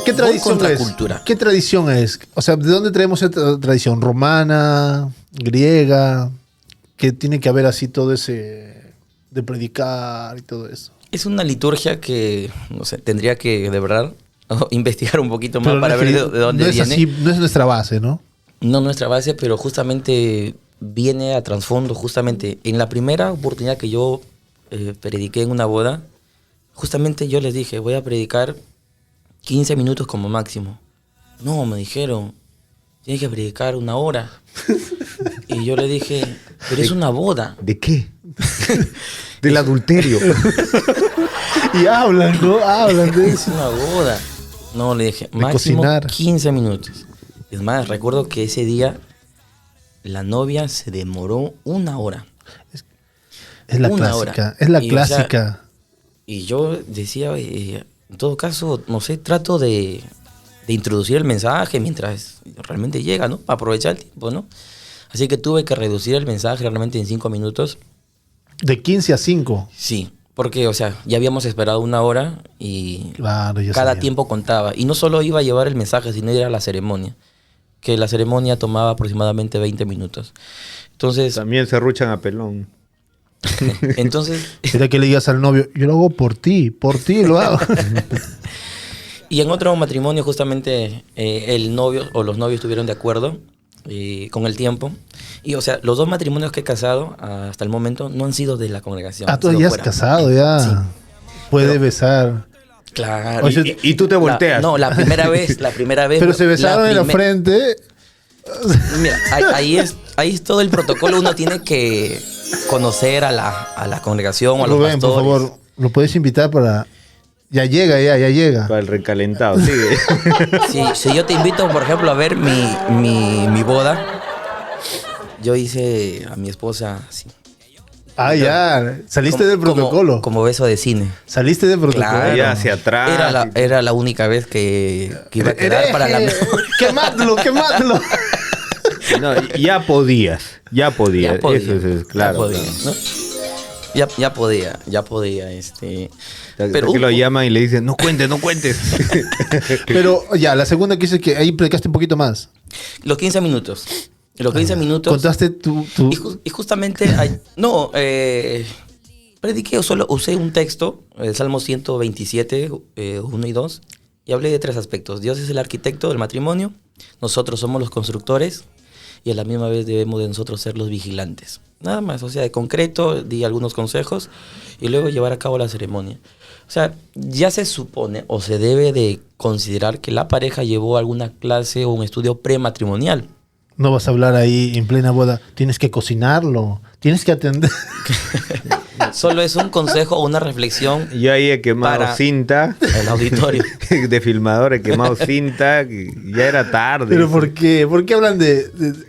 ¿Qué voy tradición contra es? cultura. ¿Qué tradición es? O sea, ¿de dónde traemos esta tradición? ¿Romana? ¿Griega? Que tiene que haber así todo ese de predicar y todo eso. Es una liturgia que, no sé, tendría que de verdad investigar un poquito más Pero para no ver es de dónde no es viene. así, no es nuestra base, ¿no? No nuestra base, pero justamente viene a trasfondo. Justamente en la primera oportunidad que yo prediqué en una boda, justamente yo les dije, voy a predicar 15 minutos como máximo. No, me dijeron, tienes que predicar 1 hora. Y yo le dije, pero es una boda. ¿De qué? Del adulterio. Y hablan, ¿no? Hablan de eso. Una boda. No, le dije, máximo cocinar. 15 minutos. Es más, recuerdo que ese día la novia se demoró 1 hora. Es la 1 clásica. hora. Es la Y, clásica. Y yo decía, en todo caso, no sé, trato de introducir el mensaje mientras realmente llega, ¿no? Para aprovechar el tiempo, ¿no? Así que tuve que reducir el mensaje realmente en 5 minutos. De 15 a 5. Sí, porque, o sea, ya habíamos esperado 1 hora y Claro, yo cada sabía. tiempo contaba. Y no solo iba a llevar el mensaje, sino era la ceremonia. Que la ceremonia tomaba aproximadamente 20 minutos. Entonces, También se ruchan a pelón. entonces Era que le digas al novio, yo lo hago por ti lo hago. y en otro matrimonio justamente el novio o los novios estuvieron de acuerdo con el tiempo. Y o sea, los 2 matrimonios que he casado hasta el momento no han sido de la congregación. Ah, tú han sido ya has fuera. casado, ya. Sí. Puede Pero- Besar. Claro. Oye, Y tú te volteas. No, la primera vez. Pero se besaron en la frente. Mira, ahí es todo el protocolo. Uno tiene que conocer a la congregación o a los Rubén, por pastores. favor, lo puedes invitar para... Ya llega. Para el recalentado, sigue. Si yo te invito, por ejemplo, a ver mi boda, yo hice a mi esposa así. Ah, ya. Saliste del protocolo. Como beso de cine. Saliste del protocolo. Claro. Ya hacia atrás. Era la única vez que iba a quedar para la... Quemadlo. No, ya podías. Ya podía, Eso es claro. ya podía, claro. ¿no? Ya podía. Pero que lo llaman y le dicen, no cuentes. Pero ya, la segunda que dice que ahí predicaste un poquito más. Los 15 minutos. Los 15 minutos. Contaste tu... Y justamente, prediqué, solo usé un texto, el Salmo 127, 1 y 2, y hablé de 3 aspectos. Dios es el arquitecto del matrimonio, nosotros somos los constructores, y a la misma vez debemos de nosotros ser los vigilantes. Nada más, o sea, de concreto, di algunos consejos, y luego llevar a cabo la ceremonia. O sea, ya se supone, o se debe de considerar que la pareja llevó alguna clase o un estudio prematrimonial. No vas a hablar ahí en plena boda. Tienes que cocinarlo. Tienes que atender. Solo es un consejo o una reflexión Yo ahí he quemado Para- cinta. el auditorio. De filmador he quemado cinta. Que ya era tarde. ¿Pero por qué? ¿Por qué hablan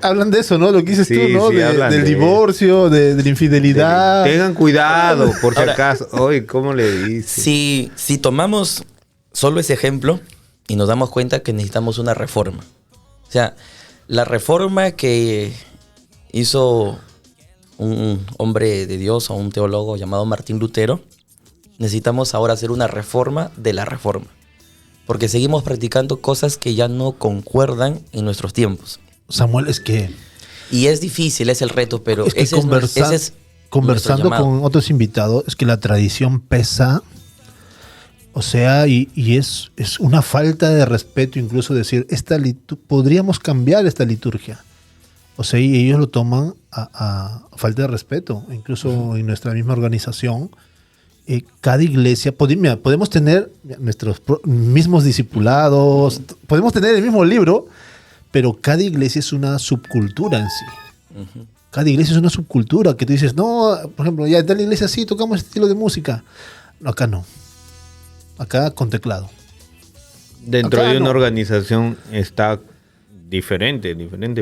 hablan de eso, no? Lo que dices Sí, tú, ¿no? sí, hablan Del de- divorcio, de la infidelidad. Tengan cuidado, por si Ahora- acaso. Oye, ¿cómo le dices? Si tomamos solo ese ejemplo y nos damos cuenta que necesitamos una reforma. O sea, la reforma que hizo un hombre de Dios o un teólogo llamado Martín Lutero, necesitamos ahora hacer una reforma de la reforma. Porque seguimos practicando cosas que ya no concuerdan en nuestros tiempos. Samuel, es que... Y es difícil, es el reto, pero Es que ese es nuestro conversando llamado. con otros invitados, es que la tradición pesa, o sea, y es una falta de respeto incluso decir, podríamos cambiar esta liturgia. O sea, y ellos lo toman a falta de respeto. Incluso en nuestra misma organización, cada iglesia, podemos tener nuestros mismos discipulados, podemos tener el mismo libro, pero cada iglesia es una subcultura en sí. Cada iglesia es una subcultura que tú dices, no, por ejemplo, ya en tal iglesia sí tocamos este estilo de música. No, acá no. Acá con teclado. Dentro Acá de una no. organización está diferente.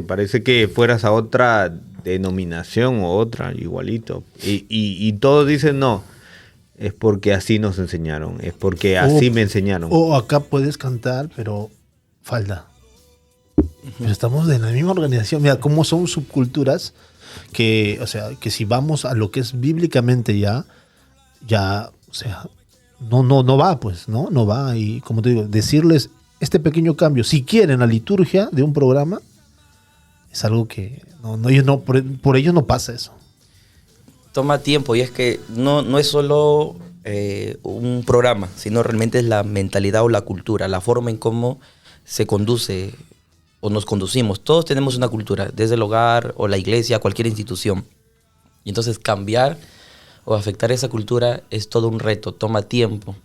Parece que fueras a otra denominación o otra, igualito. Y todos dicen no. Es porque así nos enseñaron. Es porque así me enseñaron. O acá puedes cantar, pero falda. Pero estamos en la misma organización. Mira, cómo son subculturas que, o sea, que si vamos a lo que es bíblicamente ya, o sea, no va, pues, ¿no? No va. Y como te digo, decirles este pequeño cambio, si quieren la liturgia de un programa, es algo que por ellos no pasa eso. Toma tiempo y es que no es solo un programa, sino realmente es la mentalidad o la cultura, la forma en cómo se conduce o nos conducimos. Todos tenemos una cultura, desde el hogar o la iglesia, cualquier institución. Y entonces cambiar o afectar esa cultura es todo un reto, toma tiempo.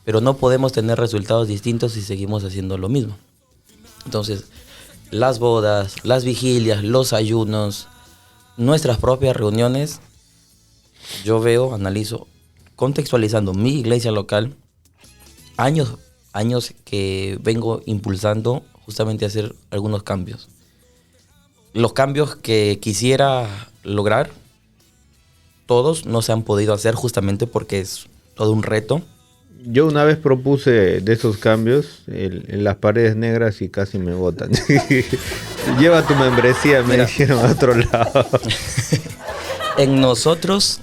Pero no podemos tener resultados distintos si seguimos haciendo lo mismo. Entonces, las bodas, las vigilias, los ayunos, nuestras propias reuniones, yo veo, analizo, contextualizando mi iglesia local, años que vengo impulsando justamente a hacer algunos cambios. Los cambios que quisiera lograr, todos no se han podido hacer justamente porque es todo un reto. Yo una vez propuse de esos cambios en las paredes negras y casi me botan. Lleva tu membresía, me dijeron a otro lado. En nosotros,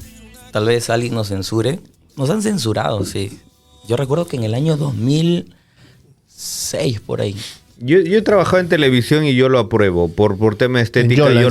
tal vez alguien nos censure. Nos han censurado, sí. Yo recuerdo que en el año 2006, por ahí. Yo he trabajado en televisión y yo lo apruebo. Por tema estética, yo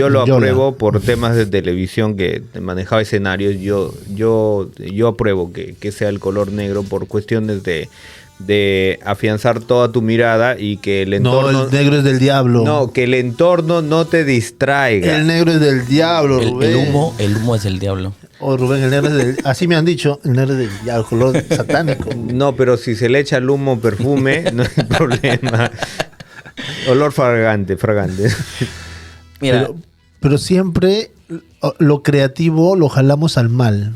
lo apruebo por temas de televisión que manejaba escenarios. Yo apruebo que sea el color negro por cuestiones de afianzar toda tu mirada y que el entorno... No, el negro es del diablo. No, que el entorno no te distraiga. El negro es del diablo, Rubén. El humo es del diablo. Oh, Rubén, el negro es del... Así me han dicho, el negro es del diablo, color satánico. No, pero si se le echa el humo perfume, no hay problema. Olor fragante. Mira, Pero siempre lo creativo lo jalamos al mal.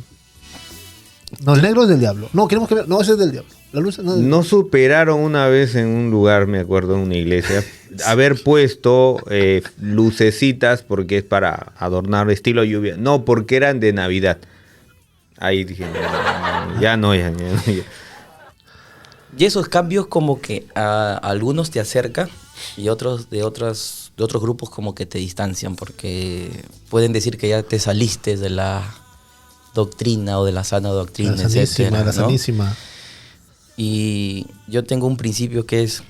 No, el negro es del diablo. No, queremos que... No, ese es del diablo. La luz no es del... No superaron una vez en un lugar, me acuerdo, en una iglesia, haber puesto lucecitas porque es para adornar estilo lluvia. No, porque eran de Navidad. Ahí dije, ya no. Y esos cambios como que a algunos te acercan y otros de otros grupos como que te distancian porque pueden decir que ya te saliste de la doctrina o de la sana doctrina, la sanísima, etcétera, la ¿no? sanísima. Y yo tengo un principio que es,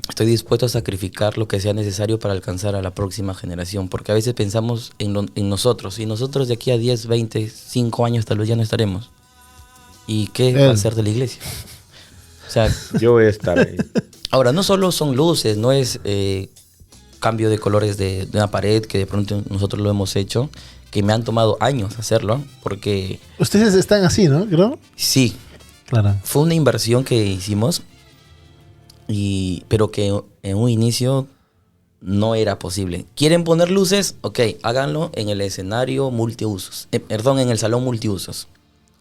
estoy dispuesto a sacrificar lo que sea necesario para alcanzar a la próxima generación, porque a veces pensamos en nosotros, y nosotros de aquí a 10, 20, 5 años tal vez ya no estaremos. ¿Y qué va a ser de la iglesia? O sea, yo voy a estar ahí. Ahora, no solo son luces, no es cambio de colores de una pared, que de pronto nosotros lo hemos hecho, que me han tomado años hacerlo, porque... Ustedes están así, ¿no? Creo. Sí. Claro. Fue una inversión que hicimos, pero que en un inicio no era posible. ¿Quieren poner luces? Ok, háganlo en el escenario multiusos. En el salón multiusos.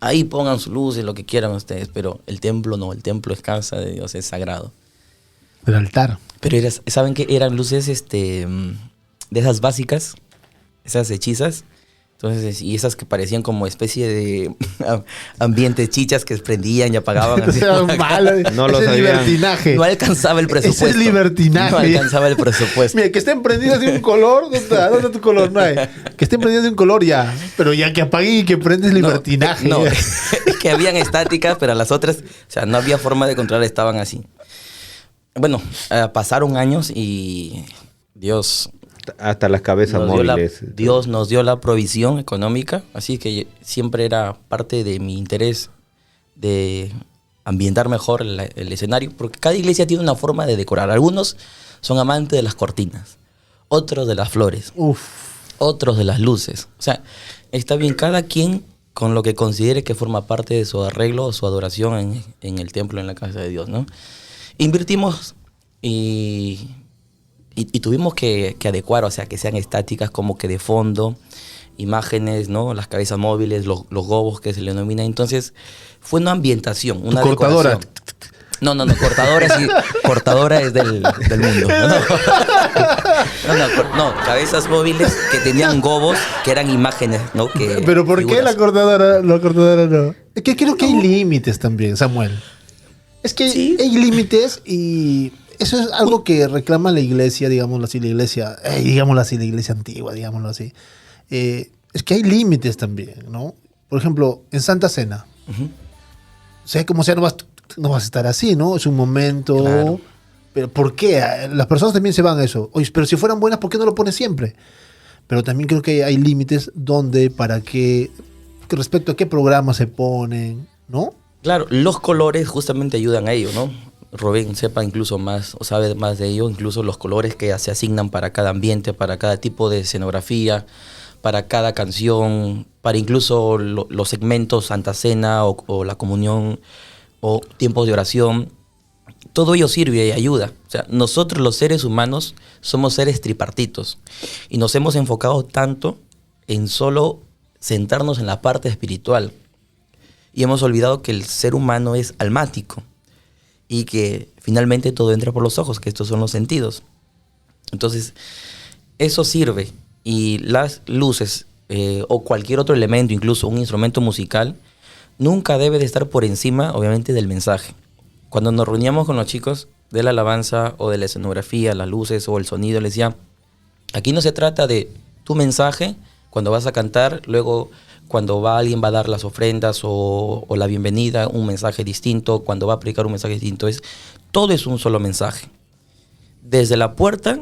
Ahí pongan sus luces, lo que quieran ustedes, pero el templo no, el templo es casa de Dios, es sagrado. El altar. Pero ¿saben qué? Eran luces de esas básicas, esas hechizas. Entonces, y esas que parecían como especie de ambientes chichas que prendían y apagaban. Así. No lo sabían. Libertinaje. No alcanzaba el presupuesto. Ese es libertinaje. No alcanzaba el presupuesto. Mira, que estén prendidas de un color, ¿dónde está tu color? No hay. Que estén prendidas de un color ya. Pero ya que apaguen y que prendes libertinaje. No, es que habían estáticas, pero las otras, o sea, no había forma de controlar, estaban así. Bueno, pasaron años y Dios... Hasta las cabezas móviles. Dios nos dio la provisión económica, así que siempre era parte de mi interés de ambientar mejor el escenario, porque cada iglesia tiene una forma de decorar. Algunos son amantes de las cortinas, otros de las flores, otros de las luces. O sea, está bien, cada quien con lo que considere que forma parte de su arreglo o su adoración en el templo, en la casa de Dios, ¿no? Invertimos y tuvimos que adecuar, o sea, que sean estáticas como que de fondo, imágenes, ¿no? Las cabezas móviles, los gobos que se le denomina. Entonces, fue una ambientación, una cortadora. No, cortadora es del mundo. No, cabezas móviles que tenían gobos, que eran imágenes, ¿no? Pero ¿por qué la cortadora no? Es que creo que hay límites también, Samuel. Es que ¿sí? Hay límites y... Eso es algo que reclama la iglesia, digámoslo así, la iglesia antigua, digámoslo así. Es que hay límites también, ¿no? Por ejemplo, en Santa Cena, sea como sea, no vas a estar así, ¿no? Es un momento... Claro. Pero ¿por qué? Las personas también se van a eso. Oye, pero si fueran buenas, ¿por qué no lo pones siempre? Pero también creo que hay límites donde, para qué, respecto a qué programas se ponen, ¿no? Claro, los colores justamente ayudan a ello, ¿no? Rubén sepa incluso más o sabe más de ello, incluso los colores que se asignan para cada ambiente, para cada tipo de escenografía, para cada canción, para incluso los segmentos Santa Cena o la comunión o tiempos de oración. Todo ello sirve y ayuda. O sea, nosotros los seres humanos somos seres tripartitos y nos hemos enfocado tanto en solo centrarnos en la parte espiritual. Y hemos olvidado que el ser humano es almático y que finalmente todo entra por los ojos, que estos son los sentidos. Entonces, eso sirve. Y las luces o cualquier otro elemento, incluso un instrumento musical, nunca debe de estar por encima, obviamente, del mensaje. Cuando nos reuníamos con los chicos de la alabanza o de la escenografía, las luces o el sonido, les decía, aquí no se trata de tu mensaje cuando vas a cantar, luego cuando alguien va a dar las ofrendas o la bienvenida, un mensaje distinto, cuando va a predicar un mensaje distinto, todo es un solo mensaje. Desde la puerta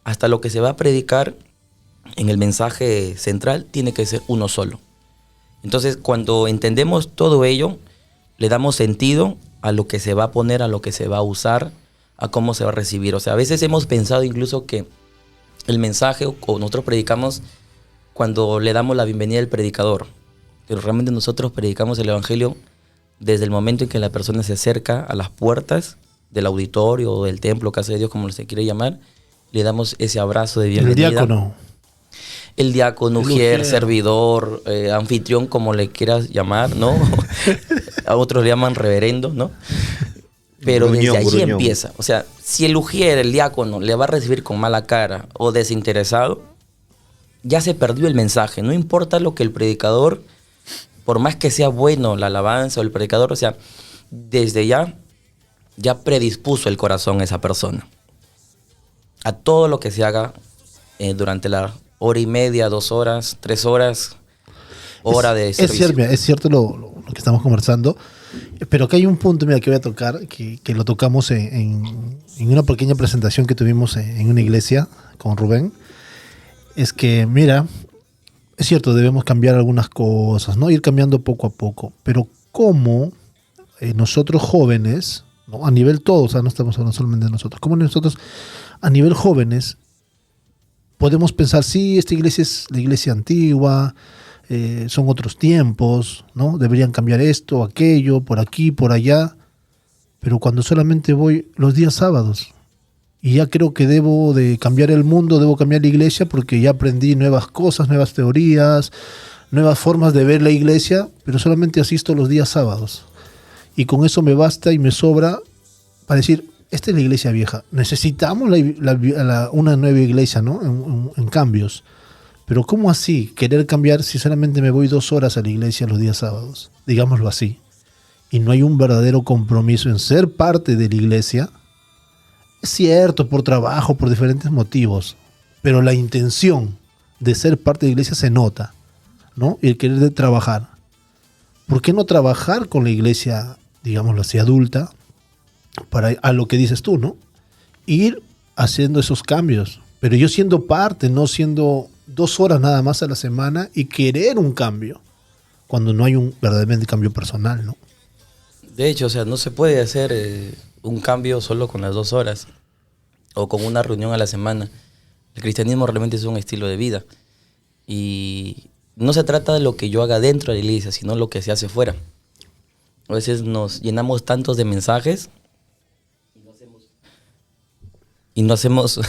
hasta lo que se va a predicar en el mensaje central tiene que ser uno solo. Entonces, cuando entendemos todo ello, le damos sentido a lo que se va a poner, a lo que se va a usar, a cómo se va a recibir. O sea, a veces hemos pensado incluso que el mensaje o nosotros predicamos cuando le damos la bienvenida al predicador, pero realmente nosotros predicamos el evangelio desde el momento en que la persona se acerca a las puertas del auditorio o del templo, casa de Dios, como se quiere llamar, le damos ese abrazo de bienvenida. El diácono, ujier, servidor, anfitrión, como le quieras llamar, ¿no? A otros le llaman reverendo, ¿no? Pero desde allí empieza. O sea, si el ujier, el diácono, le va a recibir con mala cara o desinteresado, ya se perdió el mensaje. No importa lo que el predicador, por más que sea bueno la alabanza o el predicador, o sea, desde ya predispuso el corazón a esa persona. A todo lo que se haga durante la hora y media, 2 horas, 3 horas, hora de servicio. Es cierto lo que estamos conversando, pero que hay un punto, mira, que voy a tocar, que lo tocamos en una pequeña presentación que tuvimos en una iglesia con Rubén. Es que, mira, es cierto, debemos cambiar algunas cosas, ¿no? Ir cambiando poco a poco, pero ¿cómo nosotros jóvenes, ¿no? A nivel todos, o sea, no estamos hablando solamente de nosotros, ¿cómo nosotros a nivel jóvenes podemos pensar, sí, esta iglesia es la iglesia antigua, son otros tiempos, ¿no? Deberían cambiar esto, aquello, por aquí, por allá, pero cuando solamente voy los días sábados y ya creo que debo de cambiar el mundo, debo cambiar la iglesia porque ya aprendí nuevas cosas, nuevas teorías, nuevas formas de ver la iglesia, pero solamente asisto los días sábados. Y con eso me basta y me sobra para decir, esta es la iglesia vieja. Necesitamos una nueva iglesia, ¿no? En cambios. Pero ¿cómo así querer cambiar si solamente me voy 2 horas a la iglesia los días sábados? Digámoslo así. Y no hay un verdadero compromiso en ser parte de la iglesia. Es cierto, por trabajo, por diferentes motivos. Pero la intención de ser parte de la iglesia se nota, ¿no? Y el querer de trabajar. ¿Por qué no trabajar con la iglesia, digámoslo así, adulta, para a lo que dices tú, ¿no? Ir haciendo esos cambios. Pero yo siendo parte, no siendo 2 horas nada más a la semana y querer un cambio, cuando no hay un verdaderamente cambio personal, ¿no? De hecho, o sea, no se puede hacer un cambio solo con las 2 horas o con una reunión a la semana. El cristianismo realmente es un estilo de vida. Y no se trata de lo que yo haga dentro de la iglesia, sino lo que se hace fuera. A veces nos llenamos tantos de mensajes y no hacemos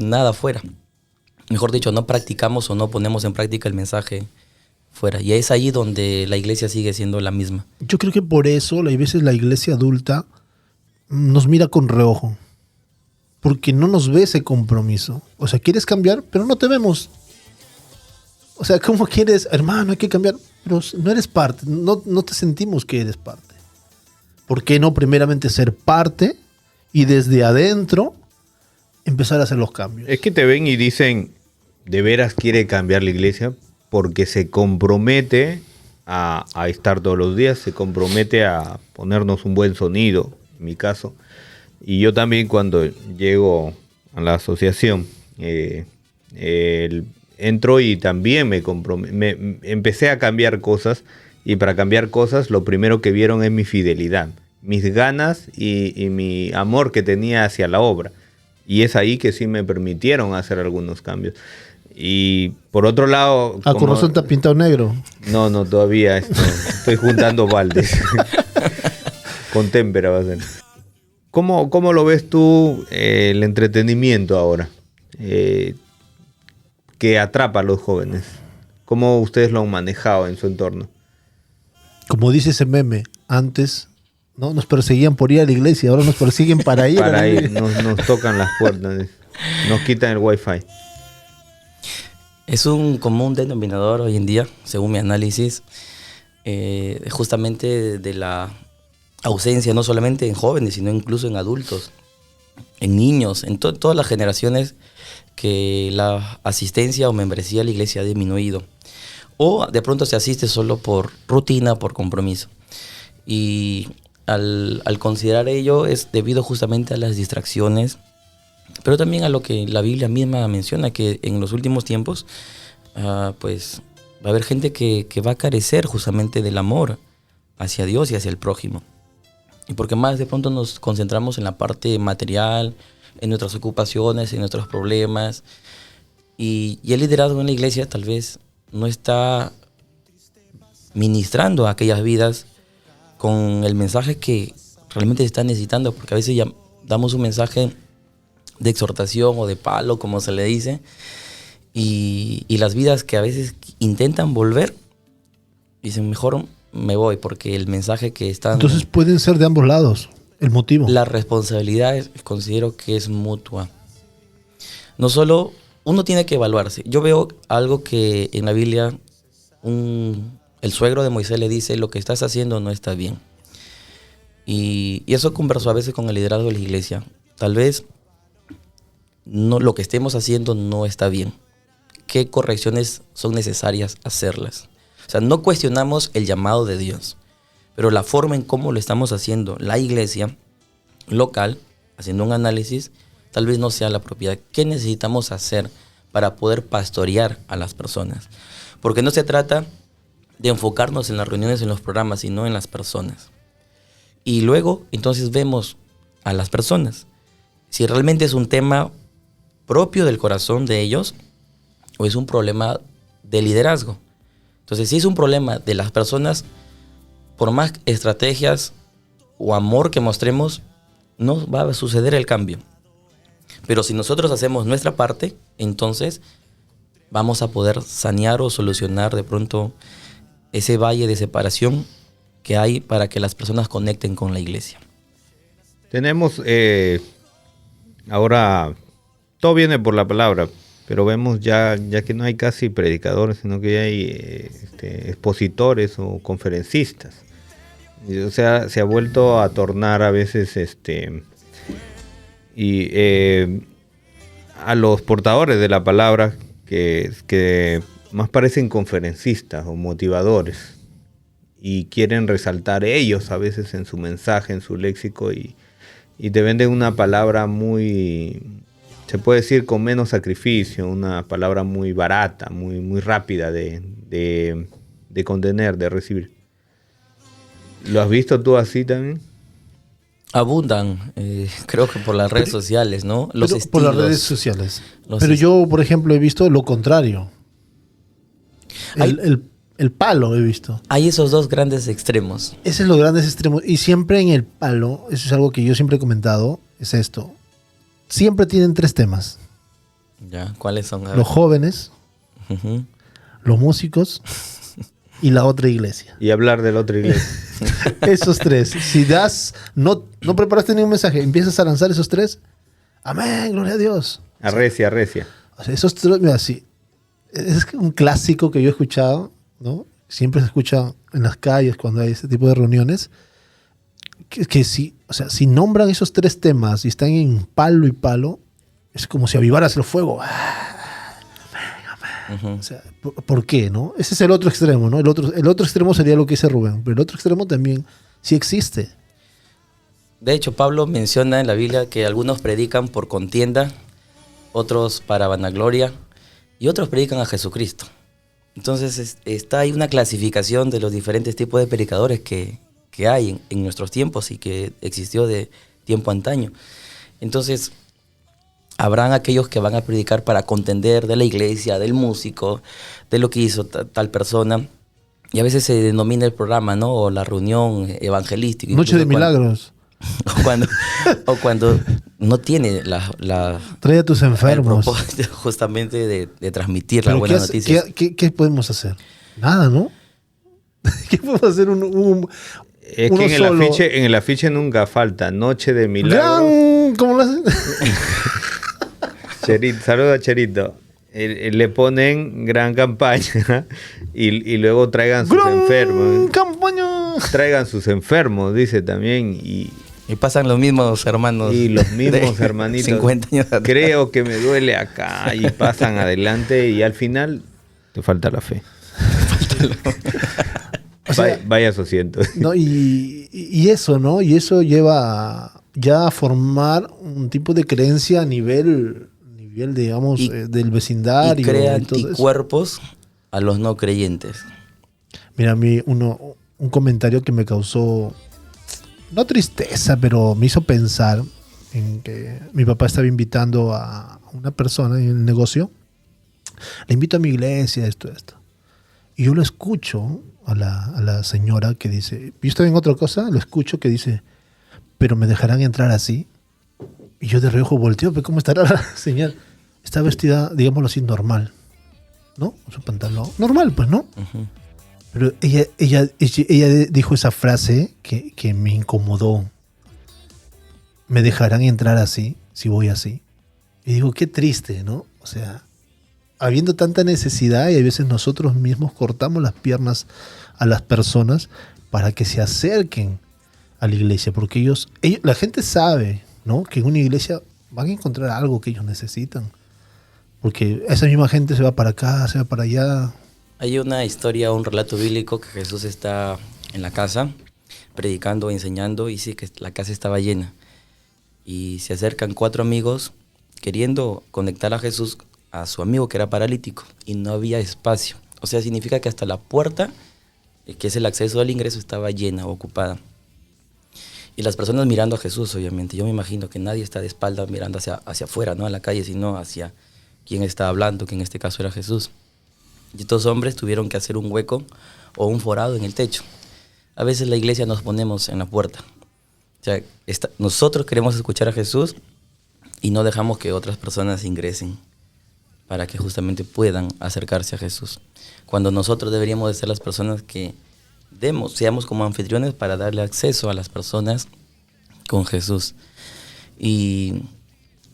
nada fuera. Mejor dicho, no practicamos o no ponemos en práctica el mensaje fuera. Y es ahí donde la iglesia sigue siendo la misma. Yo creo que por eso a veces la iglesia adulta nos mira con reojo. Porque no nos ve ese compromiso. O sea, quieres cambiar, pero no te vemos. O sea, ¿cómo quieres? Hermano, hay que cambiar. Pero no eres parte, no te sentimos que eres parte. ¿Por qué no primeramente ser parte y desde adentro empezar a hacer los cambios? Es que te ven y dicen, ¿de veras quiere cambiar la iglesia? Porque se compromete a estar todos los días, se compromete a ponernos un buen sonido, en mi caso. Y yo también cuando llego a la asociación, entro y también me empecé a cambiar cosas. Y para cambiar cosas, lo primero que vieron es mi fidelidad, mis ganas y mi amor que tenía hacia la obra. Y es ahí que sí me permitieron hacer algunos cambios. Y por otro lado... ¿Con razón te has pintado negro? No, todavía estoy juntando baldes. Con témpera va a ser. ¿Cómo lo ves tú el entretenimiento ahora? Que atrapa a los jóvenes. ¿Cómo ustedes lo han manejado en su entorno? Como dice ese meme, antes ¿no? Nos perseguían por ir a la iglesia, ahora nos persiguen para ir. Para ir, nos tocan las puertas, nos quitan el wifi. Es un común denominador hoy en día, según mi análisis, justamente de la ausencia, no solamente en jóvenes, sino incluso en adultos, en niños, en todas las generaciones, que la asistencia o membresía a la iglesia ha disminuido. O de pronto se asiste solo por rutina, por compromiso. Y al considerar ello es debido justamente a las distracciones, pero también a lo que la Biblia misma menciona, que en los últimos tiempos pues va a haber gente que va a carecer justamente del amor hacia Dios y hacia el prójimo. Y porque más de pronto nos concentramos en la parte material, en nuestras ocupaciones, en nuestros problemas, y el liderazgo en la iglesia tal vez no está ministrando a aquellas vidas con el mensaje que realmente se está necesitando, porque a veces ya damos un mensaje de exhortación o de palo, como se le dice, y las vidas que a veces intentan volver, dicen, mejor me voy, porque el mensaje que están... Entonces pueden ser de ambos lados, el motivo. La responsabilidad considero que es mutua. No solo uno tiene que evaluarse. Yo veo algo que en la Biblia el suegro de Moisés le dice, lo que estás haciendo no está bien. Y eso conversó a veces con el liderazgo de la iglesia. Tal vez no, lo que estemos haciendo no está bien. ¿Qué correcciones son necesarias hacerlas? O sea, no cuestionamos el llamado de Dios, pero la forma en cómo lo estamos haciendo, la iglesia local, haciendo un análisis, tal vez no sea la propiedad. ¿Qué necesitamos hacer para poder pastorear a las personas? Porque no se trata de enfocarnos en las reuniones, en los programas, sino en las personas. Y luego, entonces vemos a las personas. Si realmente es un tema propio del corazón de ellos o es un problema de liderazgo. Entonces, si es un problema de las personas, por más estrategias o amor que mostremos, no va a suceder el cambio. Pero si nosotros hacemos nuestra parte, entonces vamos a poder sanear o solucionar de pronto ese valle de separación que hay para que las personas conecten con la iglesia. Tenemos ahora, todo viene por la palabra, pero vemos ya que no hay casi predicadores, sino que ya hay expositores o conferencistas. O sea, se ha vuelto a tornar a veces a los portadores de la palabra que más parecen conferencistas o motivadores y quieren resaltar ellos a veces en su mensaje, en su léxico y te venden una palabra muy, se puede decir, con menos sacrificio, una palabra muy barata, muy rápida de contener, de recibir. ¿Lo has visto tú así también? Abundan, Creo que por las redes sociales, ¿no? Los estilos, por las redes sociales. Pero yo, por ejemplo, he visto lo contrario. El palo he visto. Hay esos dos grandes extremos. Esos son los grandes extremos. Y siempre en el palo, eso es algo que yo siempre he comentado, es esto. Siempre tienen 3 temas. Ya, ¿cuáles son? Los jóvenes, los músicos y la otra iglesia. Y hablar de la otra iglesia. Esos 3. Si no preparaste ningún mensaje, empiezas a lanzar esos 3. Amén, gloria a Dios. Arrecia. O sea, esos 3, mira, sí. Es un clásico que yo he escuchado, ¿no? Siempre se escucha en las calles cuando hay este tipo de reuniones. Que si, o sea, si nombran esos 3 temas y están en palo y palo, es como si avivaras el fuego. O sea, ¿por qué, no? Ese es el otro extremo, ¿no? El otro extremo sería lo que dice Rubén, pero el otro extremo también sí existe. De hecho, Pablo menciona en la Biblia que algunos predican por contienda, otros para vanagloria y otros predican a Jesucristo. Entonces está ahí una clasificación de los diferentes tipos de predicadores que hay en nuestros tiempos y que existió de tiempo antaño. Entonces, habrán aquellos que van a predicar para contender de la iglesia, del músico, de lo que hizo tal persona. Y a veces se denomina el programa, ¿no? O la reunión evangelística. Noche de milagros. O cuando no tiene Trae a tus el enfermos. propósito justamente de transmitir la Pero buena noticia. ¿qué podemos hacer? Nada, ¿no? ¿Qué podemos hacer Es uno que solo? en el afiche nunca falta Noche de Milagros. ¿Cómo lo hacen? Saluda a Cherito. Le ponen gran campaña y luego traigan sus enfermos. ¡Campaña! Traigan sus enfermos, dice también. Y pasan los mismos hermanos. Y los mismos hermanitos. 50 años atrás. Creo que me duele acá. Y pasan adelante y al final te falta la fe. O sea, vaya asiento. No, y eso, ¿no? Y eso lleva ya a formar un tipo de creencia a nivel digamos, del vecindario. Y crea y todo eso. anticuerpos a los no creyentes. Mira, a mí un comentario que me causó, no tristeza, pero me hizo pensar en que mi papá estaba invitando a una persona en el negocio. Le invito a mi iglesia, esto. Y yo lo escucho a la señora que dice, yo estaba en otra cosa, lo escucho que dice, pero ¿me dejarán entrar así? Y yo de reojo volteo, pero ¿cómo estará la señora? Está vestida, digámoslo así, normal, ¿no? Su pantalón normal, pues, ¿no? Uh-huh. Pero ella dijo esa frase que me incomodó. ¿Me dejarán entrar así, si voy así? Y digo, qué triste, ¿no? O sea, habiendo tanta necesidad y a veces nosotros mismos cortamos las piernas a las personas para que se acerquen a la iglesia, porque la gente sabe, ¿no? Que en una iglesia van a encontrar algo que ellos necesitan, porque esa misma gente se va para acá, se va para allá. Hay una historia, un relato bíblico que Jesús está en la casa predicando, enseñando, y sí que la casa estaba llena. Y se acercan 4 amigos queriendo conectar a Jesús a su amigo que era paralítico y no había espacio. O sea, significa que hasta la puerta, que es el acceso al ingreso, estaba llena, ocupada. Y las personas mirando a Jesús, obviamente. Yo me imagino que nadie está de espaldas mirando hacia afuera, no a la calle, sino hacia quien está hablando, que en este caso era Jesús. Y estos hombres tuvieron que hacer un hueco o un forado en el techo. A veces la iglesia nos ponemos en la puerta. O sea, nosotros queremos escuchar a Jesús y no dejamos que otras personas ingresen para que justamente puedan acercarse a Jesús. Cuando nosotros deberíamos de ser las personas que seamos como anfitriones para darle acceso a las personas con Jesús. Y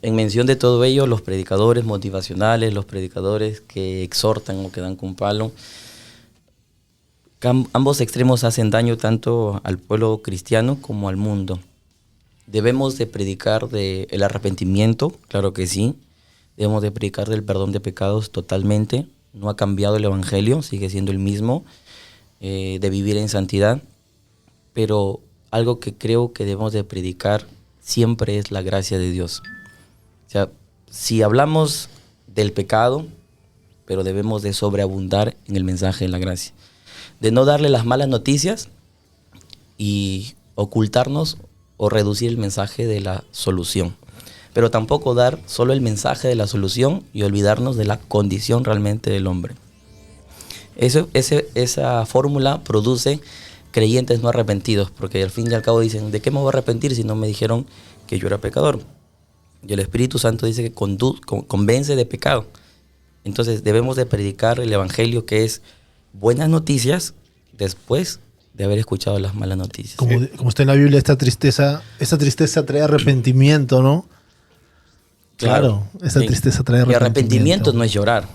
en mención de todo ello, los predicadores motivacionales, los predicadores que exhortan o que dan con palo, ambos extremos hacen daño tanto al pueblo cristiano como al mundo. Debemos de predicar del arrepentimiento, claro que sí. Debemos de predicar del perdón de pecados totalmente. No ha cambiado el evangelio, sigue siendo el mismo, de vivir en santidad. Pero algo que creo que debemos de predicar siempre es la gracia de Dios. O sea, si hablamos del pecado, pero debemos de sobreabundar en el mensaje de la gracia. De no darle las malas noticias y ocultarnos o reducir el mensaje de la solución. Pero tampoco dar solo el mensaje de la solución y olvidarnos de la condición realmente del hombre. Esa fórmula produce creyentes no arrepentidos, porque al fin y al cabo dicen, ¿de qué me voy a arrepentir si no me dijeron que yo era pecador? Y el Espíritu Santo dice que convence de pecado. Entonces debemos de predicar el evangelio, que es buenas noticias después de haber escuchado las malas noticias. Como está en la Biblia, esta tristeza trae arrepentimiento, ¿no? Claro, esa tristeza trae arrepentimiento. Y arrepentimiento no es llorar.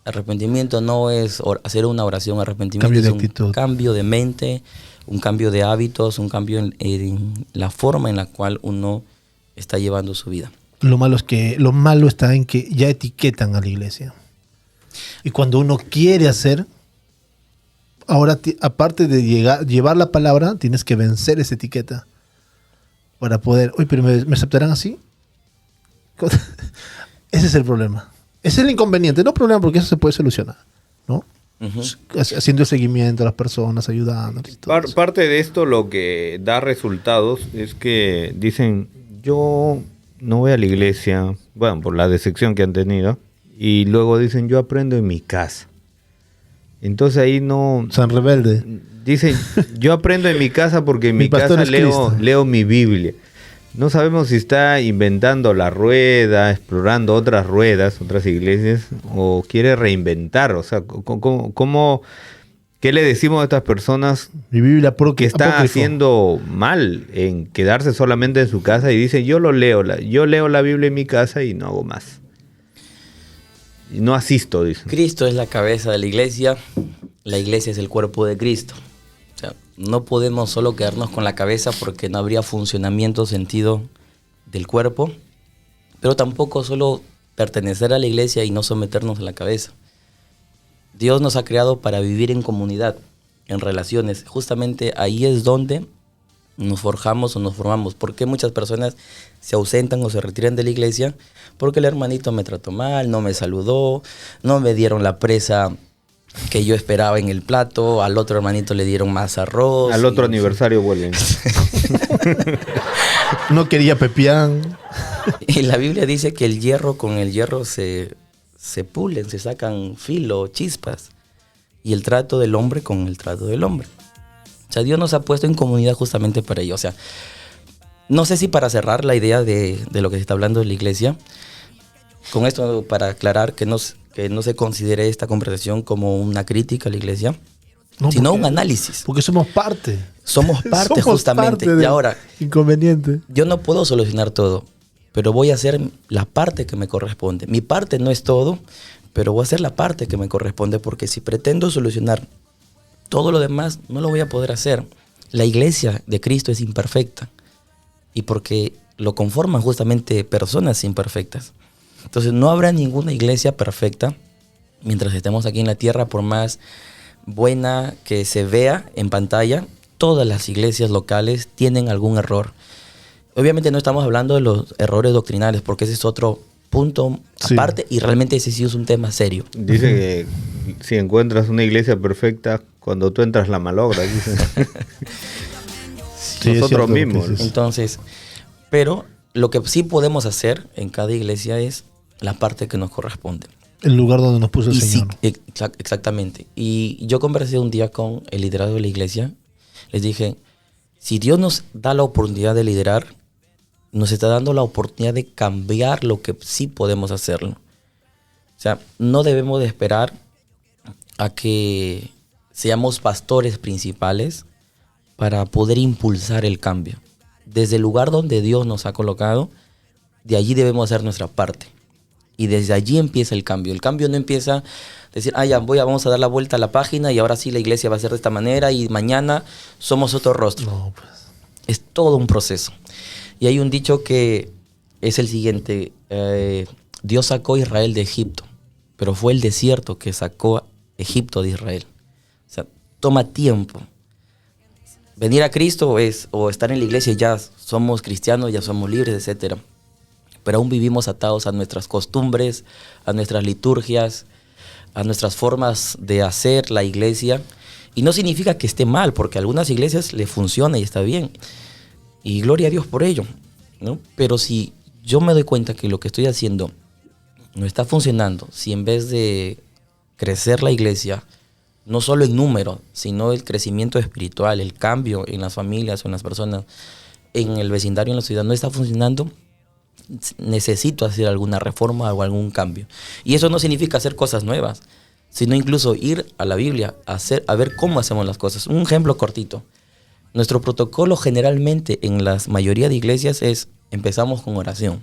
Arrepentimiento no es hacer una oración. Arrepentimiento es un cambio de mente, un cambio de hábitos, un cambio en la forma en la cual uno está llevando su vida. Lo malo está en que ya etiquetan a la iglesia. Y cuando uno quiere hacer, ahora aparte de llevar la palabra, tienes que vencer esa etiqueta para poder, oye, pero ¿me aceptarán así? Ese es el problema. Ese es el inconveniente, no problema, porque eso se puede solucionar, ¿no? Uh-huh. Haciendo el seguimiento a las personas, ayudando. Parte de esto, lo que da resultados es que dicen, yo no voy a la iglesia, bueno, por la decepción que han tenido, y luego dicen, yo aprendo en mi casa. Entonces ahí no... San rebelde. Dicen, yo aprendo en mi casa porque en mi casa leo mi Biblia. no sabemos si está inventando la rueda, explorando otras ruedas, otras iglesias, o quiere reinventar. O sea, ¿qué le decimos a estas personas Mi Biblia que están haciendo mal en quedarse solamente en su casa y dicen, yo leo la Biblia en mi casa y no hago más? Y no asisto, dicen. Cristo es la cabeza de la iglesia es el cuerpo de Cristo. O sea, no podemos solo quedarnos con la cabeza porque no habría funcionamiento, sentido del cuerpo, pero tampoco solo pertenecer a la iglesia y no someternos a la cabeza. Dios nos ha creado para vivir en comunidad, en relaciones. Justamente ahí es donde nos forjamos o nos formamos. ¿Por qué muchas personas se ausentan o se retiran de la iglesia? Porque el hermanito me trató mal, no me saludó, no me dieron la presa que yo esperaba en el plato, al otro hermanito le dieron más arroz. Al otro aniversario vuelven. No quería pepián. Y la Biblia dice que el hierro con el hierro se pulen, se sacan filo, chispas. Y el trato del hombre con el trato del hombre. O sea, Dios nos ha puesto en comunidad justamente para ello. O sea, no sé si para cerrar la idea de lo que se está hablando de la iglesia, con esto para aclarar que no se considere esta conversación como una crítica a la iglesia, sino un análisis. Porque somos parte. Somos parte justamente. Parte y ahora, inconveniente. Yo no puedo solucionar todo, pero voy a hacer la parte que me corresponde. Mi parte no es todo, pero voy a hacer la parte que me corresponde, porque si pretendo solucionar todo lo demás, no lo voy a poder hacer. La iglesia de Cristo es imperfecta, y porque lo conforman justamente personas imperfectas. Entonces no habrá ninguna iglesia perfecta mientras estemos aquí en la tierra, por más buena que se vea en pantalla. Todas las iglesias locales tienen algún error. Obviamente no estamos hablando de los errores doctrinales, porque ese es otro punto aparte, y realmente ese sí es un tema serio. Dice que si encuentras una iglesia perfecta, cuando tú entras la malogras, dicen. Nosotros mismos. Entonces, pero lo que sí podemos hacer en cada iglesia es la parte que nos corresponde. El lugar donde nos puso el Señor. Sí, exactamente. Y yo conversé un día con el liderazgo de la iglesia. Les dije, si Dios nos da la oportunidad de liderar, nos está dando la oportunidad de cambiar lo que sí podemos hacerlo. O sea, no debemos de esperar a que seamos pastores principales para poder impulsar el cambio. Desde el lugar donde Dios nos ha colocado, de allí debemos hacer nuestra parte. Y desde allí empieza el cambio. El cambio no empieza a decir, vamos a dar la vuelta a la página y ahora sí la iglesia va a ser de esta manera y mañana somos otro rostro. No, pues. Es todo un proceso. Y hay un dicho que es el siguiente: Dios sacó a Israel de Egipto, pero fue el desierto que sacó a Egipto de Israel. O sea, toma tiempo. Venir a Cristo o estar en la iglesia y ya somos cristianos, ya somos libres, etc. Pero aún vivimos atados a nuestras costumbres, a nuestras liturgias, a nuestras formas de hacer la iglesia. Y no significa que esté mal, porque a algunas iglesias le funciona y está bien. Y gloria a Dios por ello, ¿no? Pero si yo me doy cuenta que lo que estoy haciendo no está funcionando, si en vez de crecer la iglesia, no solo en número, sino el crecimiento espiritual, el cambio en las familias o en las personas, en el vecindario, en la ciudad, no está funcionando, necesito hacer alguna reforma o algún cambio. Y eso no significa hacer cosas nuevas, sino incluso ir a la Biblia a ver cómo hacemos las cosas. Un ejemplo cortito. Nuestro protocolo generalmente en la mayoría de iglesias es: empezamos con oración,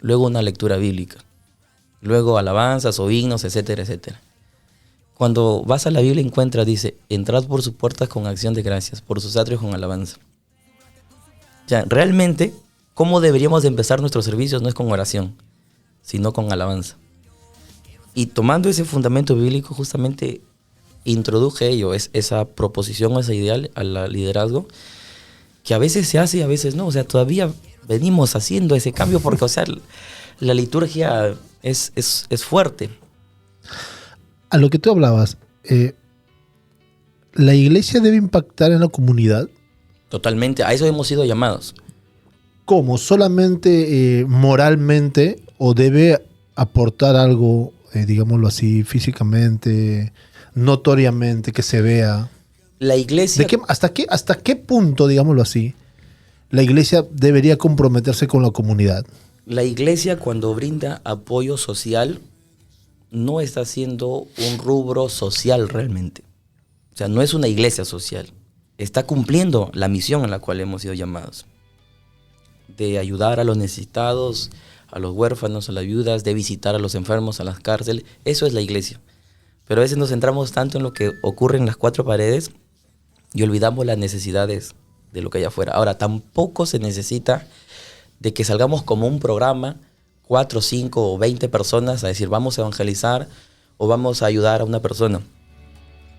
luego una lectura bíblica, luego alabanzas o himnos, etcétera, etcétera. Cuando vas a la Biblia encuentras, dice, entrad por sus puertas con acción de gracias, por sus atrios con alabanza. O sea, realmente, ¿cómo deberíamos de empezar nuestros servicios? No es con oración, sino con alabanza. Y tomando ese fundamento bíblico, justamente introduje esa proposición o esa idea al liderazgo, que a veces se hace y a veces no. O sea, todavía venimos haciendo ese cambio porque, o sea, la liturgia es fuerte. A lo que tú hablabas, ¿la iglesia debe impactar en la comunidad? Totalmente, a eso hemos sido llamados. ¿Cómo? ¿Solamente moralmente o debe aportar algo, digámoslo así, físicamente, notoriamente, que se vea? La iglesia... ¿Hasta qué punto, digámoslo así, la iglesia debería comprometerse con la comunidad? La iglesia, cuando brinda apoyo social, no está haciendo un rubro social realmente. O sea, no es una iglesia social. Está cumpliendo la misión en la cual hemos sido llamados. De ayudar a los necesitados, a los huérfanos, a las viudas, de visitar a los enfermos, a las cárceles. Eso es la iglesia. Pero a veces nos centramos tanto en lo que ocurre en las cuatro paredes y olvidamos las necesidades de lo que hay afuera. Ahora, tampoco se necesita de que salgamos como un programa, 4, 5 o 20 personas a decir vamos a evangelizar o vamos a ayudar a una persona.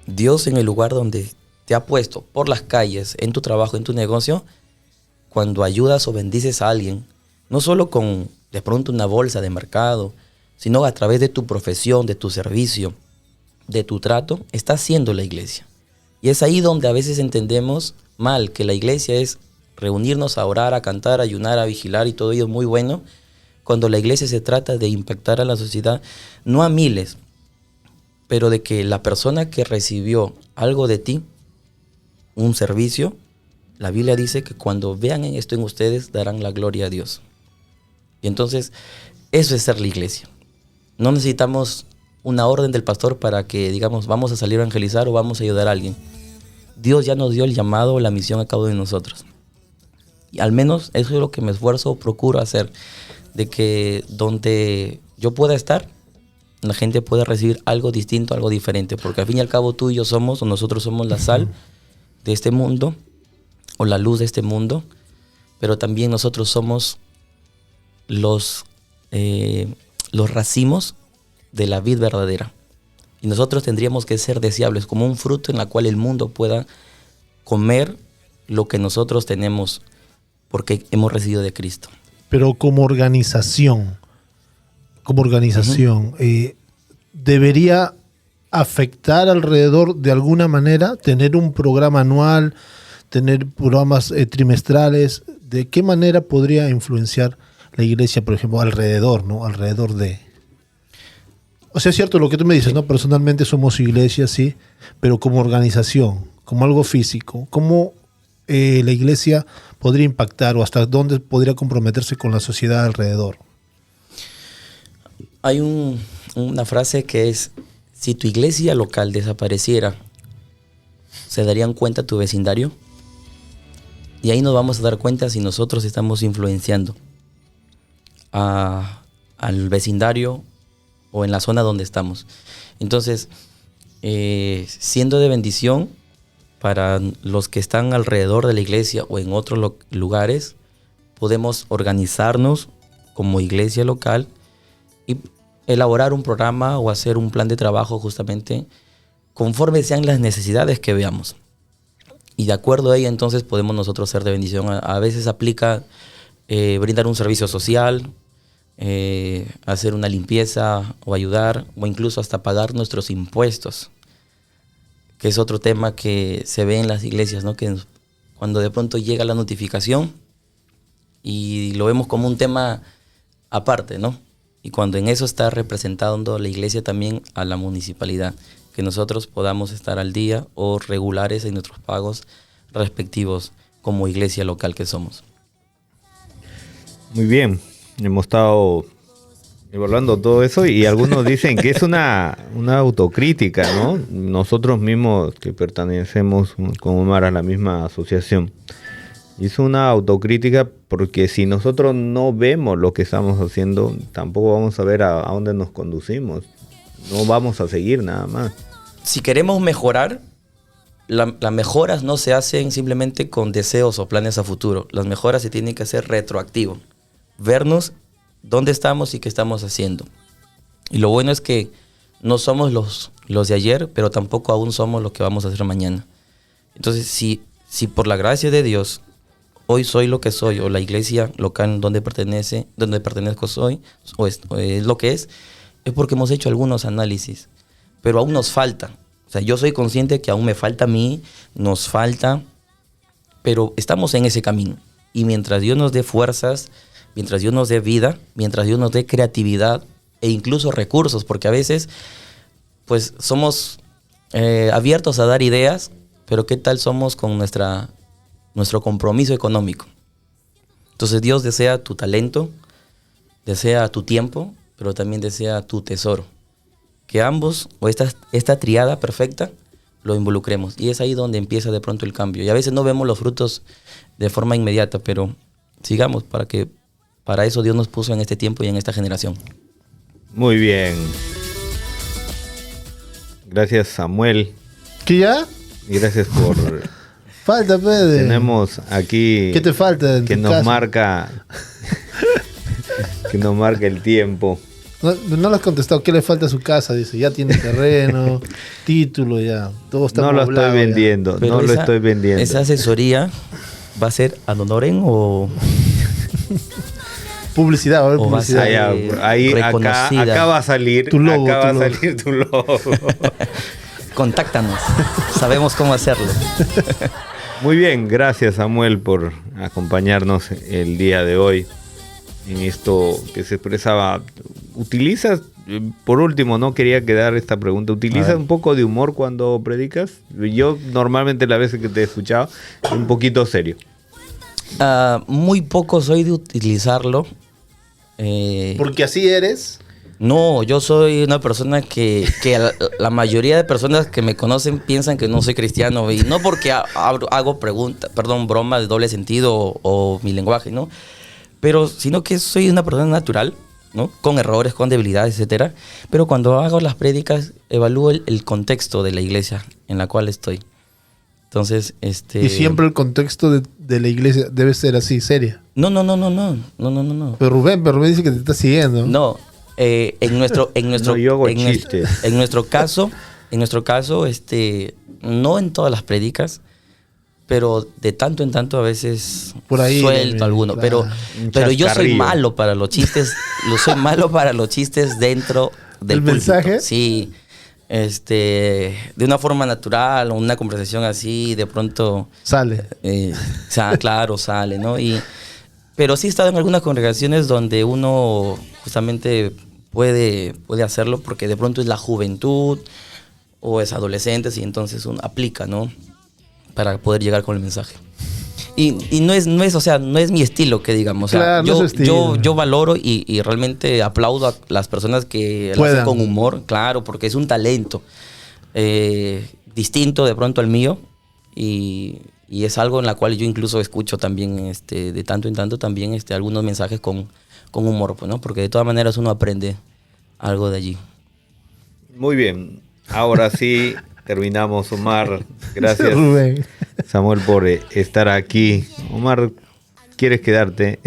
Dios, en el lugar donde te ha puesto, por las calles, en tu trabajo, en tu negocio, cuando ayudas o bendices a alguien, no solo con de pronto una bolsa de mercado, sino a través de tu profesión, de tu servicio, de tu trato, está haciendo la iglesia. Y es ahí donde a veces entendemos mal que la iglesia es reunirnos a orar, a cantar, a ayunar, a vigilar y todo ello es muy bueno, cuando la iglesia se trata de impactar a la sociedad, no a miles, pero de que la persona que recibió algo de ti, un servicio, la Biblia dice que cuando vean esto en ustedes darán la gloria a Dios. Y entonces, eso es ser la iglesia. No necesitamos una orden del pastor para que digamos vamos a salir a evangelizar o vamos a ayudar a alguien. Dios ya nos dio el llamado o la misión a cada uno de nosotros. Y al menos eso es lo que me esfuerzo o procuro hacer, de que donde yo pueda estar, la gente pueda recibir algo distinto, algo diferente, porque al fin y al cabo tú y yo somos, o nosotros somos la sal de este mundo, o la luz de este mundo, pero también nosotros somos los racimos de la vid verdadera. Y nosotros tendríamos que ser deseables como un fruto en la cual el mundo pueda comer lo que nosotros tenemos porque hemos recibido de Cristo. Pero como organización, ¿debería afectar alrededor de alguna manera? ¿Tener un programa anual? ¿Tener programas trimestrales? ¿De qué manera podría influenciar la iglesia, por ejemplo, alrededor, ¿no? Alrededor de... O sea, es cierto lo que tú me dices, ¿no? Personalmente somos iglesia, sí, pero como organización, como algo físico, ¿cómo la iglesia podría impactar o hasta dónde podría comprometerse con la sociedad alrededor? Hay una frase que es, si tu iglesia local desapareciera, ¿se darían cuenta tu vecindario? Y ahí nos vamos a dar cuenta si nosotros estamos influenciando al vecindario o en la zona donde estamos. Entonces, siendo de bendición para los que están alrededor de la iglesia o en otros lugares, podemos organizarnos como iglesia local y elaborar un programa o hacer un plan de trabajo justamente conforme sean las necesidades que veamos. Y de acuerdo a ello, entonces podemos nosotros ser de bendición. A veces aplica brindar un servicio social, hacer una limpieza o ayudar o incluso hasta pagar nuestros impuestos, que es otro tema que se ve en las iglesias, ¿no? Que cuando de pronto llega la notificación y lo vemos como un tema aparte, ¿no? Y cuando en eso está representando la iglesia también a la municipalidad, que nosotros podamos estar al día o regulares en nuestros pagos respectivos como iglesia local que somos. Muy bien, hemos estado evaluando todo eso y algunos dicen que es una autocrítica, ¿no? Nosotros mismos que pertenecemos como Omar a la misma asociación. Es una autocrítica porque si nosotros no vemos lo que estamos haciendo, tampoco vamos a ver a dónde nos conducimos. No vamos a seguir nada más. Si queremos mejorar, las mejoras no se hacen simplemente con deseos o planes a futuro. Las mejoras se tienen que hacer retroactivo. Vernos dónde estamos y qué estamos haciendo. Y lo bueno es que no somos los de ayer, pero tampoco aún somos los que vamos a hacer mañana. Entonces, si por la gracia de Dios hoy soy lo que soy, o la iglesia local donde pertenezco soy, o es lo que es porque hemos hecho algunos análisis, pero aún nos falta. O sea, yo soy consciente que aún me falta a mí, nos falta, pero estamos en ese camino. Y mientras Dios nos dé fuerzas, mientras Dios nos dé vida, mientras Dios nos dé creatividad e incluso recursos, porque a veces pues somos abiertos a dar ideas, pero ¿qué tal somos con nuestro compromiso económico? Entonces Dios desea tu talento, desea tu tiempo, pero también desea tu tesoro. Que ambos, o esta triada perfecta, lo involucremos. Y es ahí donde empieza de pronto el cambio. Y a veces no vemos los frutos de forma inmediata, pero sigamos, para eso Dios nos puso en este tiempo y en esta generación. Muy bien. Gracias, Samuel. ¿Qué ya? Y gracias por... Falta, Pedro. Tenemos aquí... ¿Qué te falta en que tu nos casa? marca... que nos marca el tiempo. No le has contestado. ¿Qué le falta a su casa? Dice, ya tiene terreno, título, ya. Todo está No lo amoblado estoy ya. vendiendo. Pero No lo estoy vendiendo. ¿Esa asesoría va a ser ad honorem o Publicidad, va a haber O vas a- publicidad. Ahí, reconocida? acá va a salir Tu logo, acá tu va a logo. salir tu logo. contáctanos? Sabemos cómo hacerlo. Muy bien, gracias, Samuel, por acompañarnos el día de hoy en esto que se expresaba. ¿Utilizas, por último, no quería quedar esta pregunta, ¿utilizas un poco de humor cuando predicas? Yo normalmente las veces que te he escuchado, un poquito serio. Muy poco soy de utilizarlo. Porque así eres. No, yo soy una persona que la mayoría de personas que me conocen piensan que no soy cristiano. Y no porque hago bromas de doble sentido o mi lenguaje, ¿no? Pero sino que soy una persona natural, ¿no? Con errores, con debilidades, etcétera. Pero cuando hago las prédicas, evalúo el contexto de la iglesia en la cual estoy. Entonces, Y siempre el contexto de la iglesia debe ser así, seria. No. Pero Rubén dice que te está siguiendo. No, en nuestro No, yo hago en nuestro- chistes. en nuestro caso, no en todas las prédicas, pero de tanto en tanto a veces Por ahí, suelto alguno, claro. pero yo soy chascarrillo. malo para los chistes, soy malo para los chistes dentro del ¿El púlpito. mensaje? Sí. De una forma natural o una conversación así, de pronto Sale. claro, sale, ¿no? Pero sí he estado en algunas congregaciones donde uno justamente puede hacerlo porque de pronto es la juventud o es adolescentes y entonces uno aplica, ¿no? Para poder llegar con el mensaje. Y no es mi estilo, que digamos. O sea, Claro, no es su estilo. yo valoro y realmente aplaudo a las personas que lo Puedan. hacen con humor, claro, porque es un talento distinto de pronto al mío y es algo en la cual yo incluso escucho también de tanto en tanto también algunos mensajes con humor, pues, ¿no? Porque de todas maneras uno aprende algo de allí. Muy bien, ahora sí terminamos, Omar. Gracias, Rubén. Samuel, por estar aquí. Omar, ¿quieres quedarte?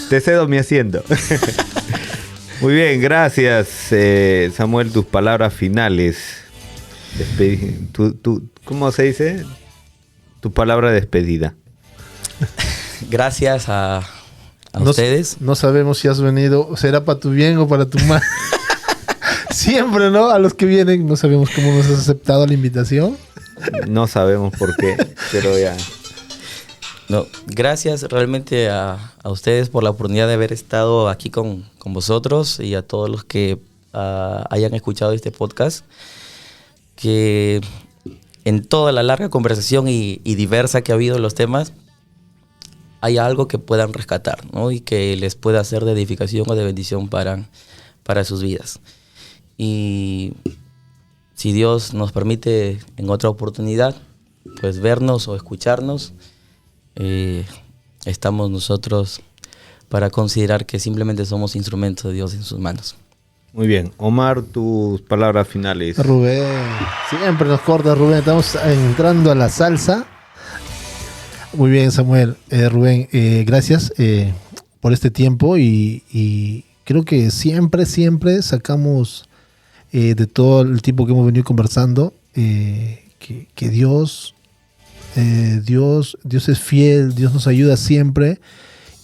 Te cedo mi asiento. Muy bien, gracias, Samuel. Tus palabras finales. ¿Cómo se dice? Tu palabra de despedida. Gracias a ustedes. No sabemos si has venido, será para tu bien o para tu mal. Siempre, ¿no? A los que vienen, no sabemos cómo nos has aceptado la invitación. No sabemos por qué, pero ya. No, gracias realmente a ustedes por la oportunidad de haber estado aquí con vosotros y a todos los que hayan escuchado este podcast. Que en toda la larga conversación y diversa que ha habido en los temas, hay algo que puedan rescatar, ¿no? Y que les pueda ser de edificación o de bendición para sus vidas. Y si Dios nos permite en otra oportunidad, pues vernos o escucharnos, estamos nosotros para considerar que simplemente somos instrumentos de Dios en sus manos. Muy bien. Omar, tus palabras finales. Rubén, siempre nos corta Rubén, estamos entrando a la salsa. Muy bien, Samuel. Rubén, gracias por este tiempo y creo que siempre sacamos de todo el tiempo que hemos venido conversando que Dios es fiel, Dios nos ayuda siempre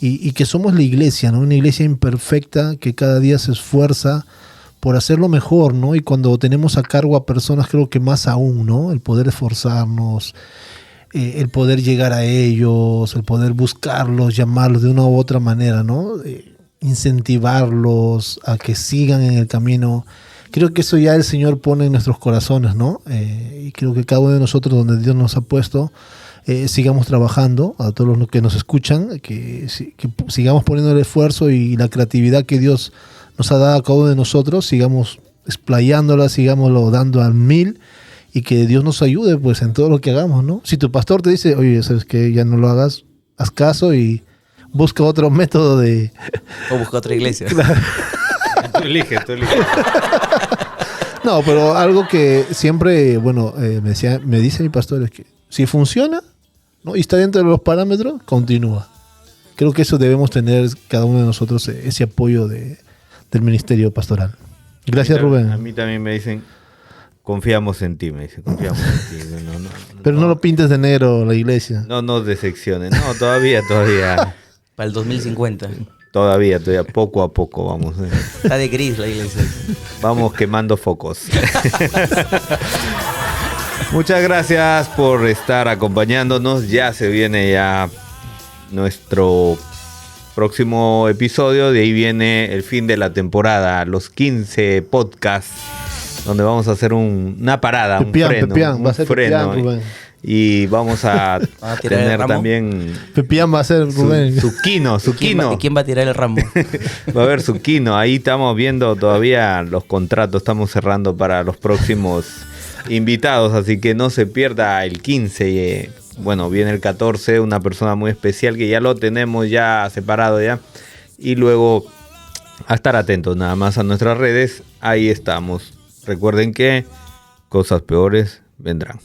y que somos la iglesia, ¿no? Una iglesia imperfecta que cada día se esfuerza por hacerlo mejor, ¿no? Y cuando tenemos a cargo a personas, creo que más aún, ¿no? El poder esforzarnos, el poder llegar a ellos, el poder buscarlos, llamarlos de una u otra manera, ¿no? Incentivarlos a que sigan en el camino. Creo que eso ya el Señor pone en nuestros corazones, ¿no? Y creo que cada uno de nosotros, donde Dios nos ha puesto, sigamos trabajando, a todos los que nos escuchan, que sigamos poniendo el esfuerzo y la creatividad que Dios nos ha dado a cada uno de nosotros, sigamos explayándola, sigámoslo dando al 1000 y que Dios nos ayude pues en todo lo que hagamos, ¿no? Si tu pastor te dice, oye, sabes que ya no lo hagas, haz caso y busca otro método de... O busca otra iglesia. Claro. Tú eliges. No, pero algo que siempre, bueno, me dice mi pastor es que si funciona, ¿no? Y está dentro de los parámetros, continúa. Creo que eso debemos tener cada uno de nosotros, ese apoyo del ministerio pastoral. Gracias, Rubén. A mí también me dicen, confiamos en ti, me dicen, confiamos en ti. Pero no lo pintes de negro la iglesia. No nos decepciones. No, todavía. Para el 2050. Todavía, poco a poco vamos. Está de gris la iglesia. Vamos quemando focos. Muchas gracias por estar acompañándonos. Ya se viene ya nuestro próximo episodio. De ahí viene el fin de la temporada, los 15 podcasts, donde vamos a hacer una parada, Pepián, va a ser freno. Pepián, Rubén. Y vamos a tener también... Pepián va a ser Rubén. Su quino. ¿Y quién va a tirar el ramo? Va a haber su quino. Ahí estamos viendo todavía los contratos. Estamos cerrando para los próximos invitados. Así que no se pierda el 15. Bueno, viene el 14. Una persona muy especial que ya lo tenemos ya separado ya. Y luego a estar atentos nada más a nuestras redes. Ahí estamos. Recuerden que cosas peores vendrán.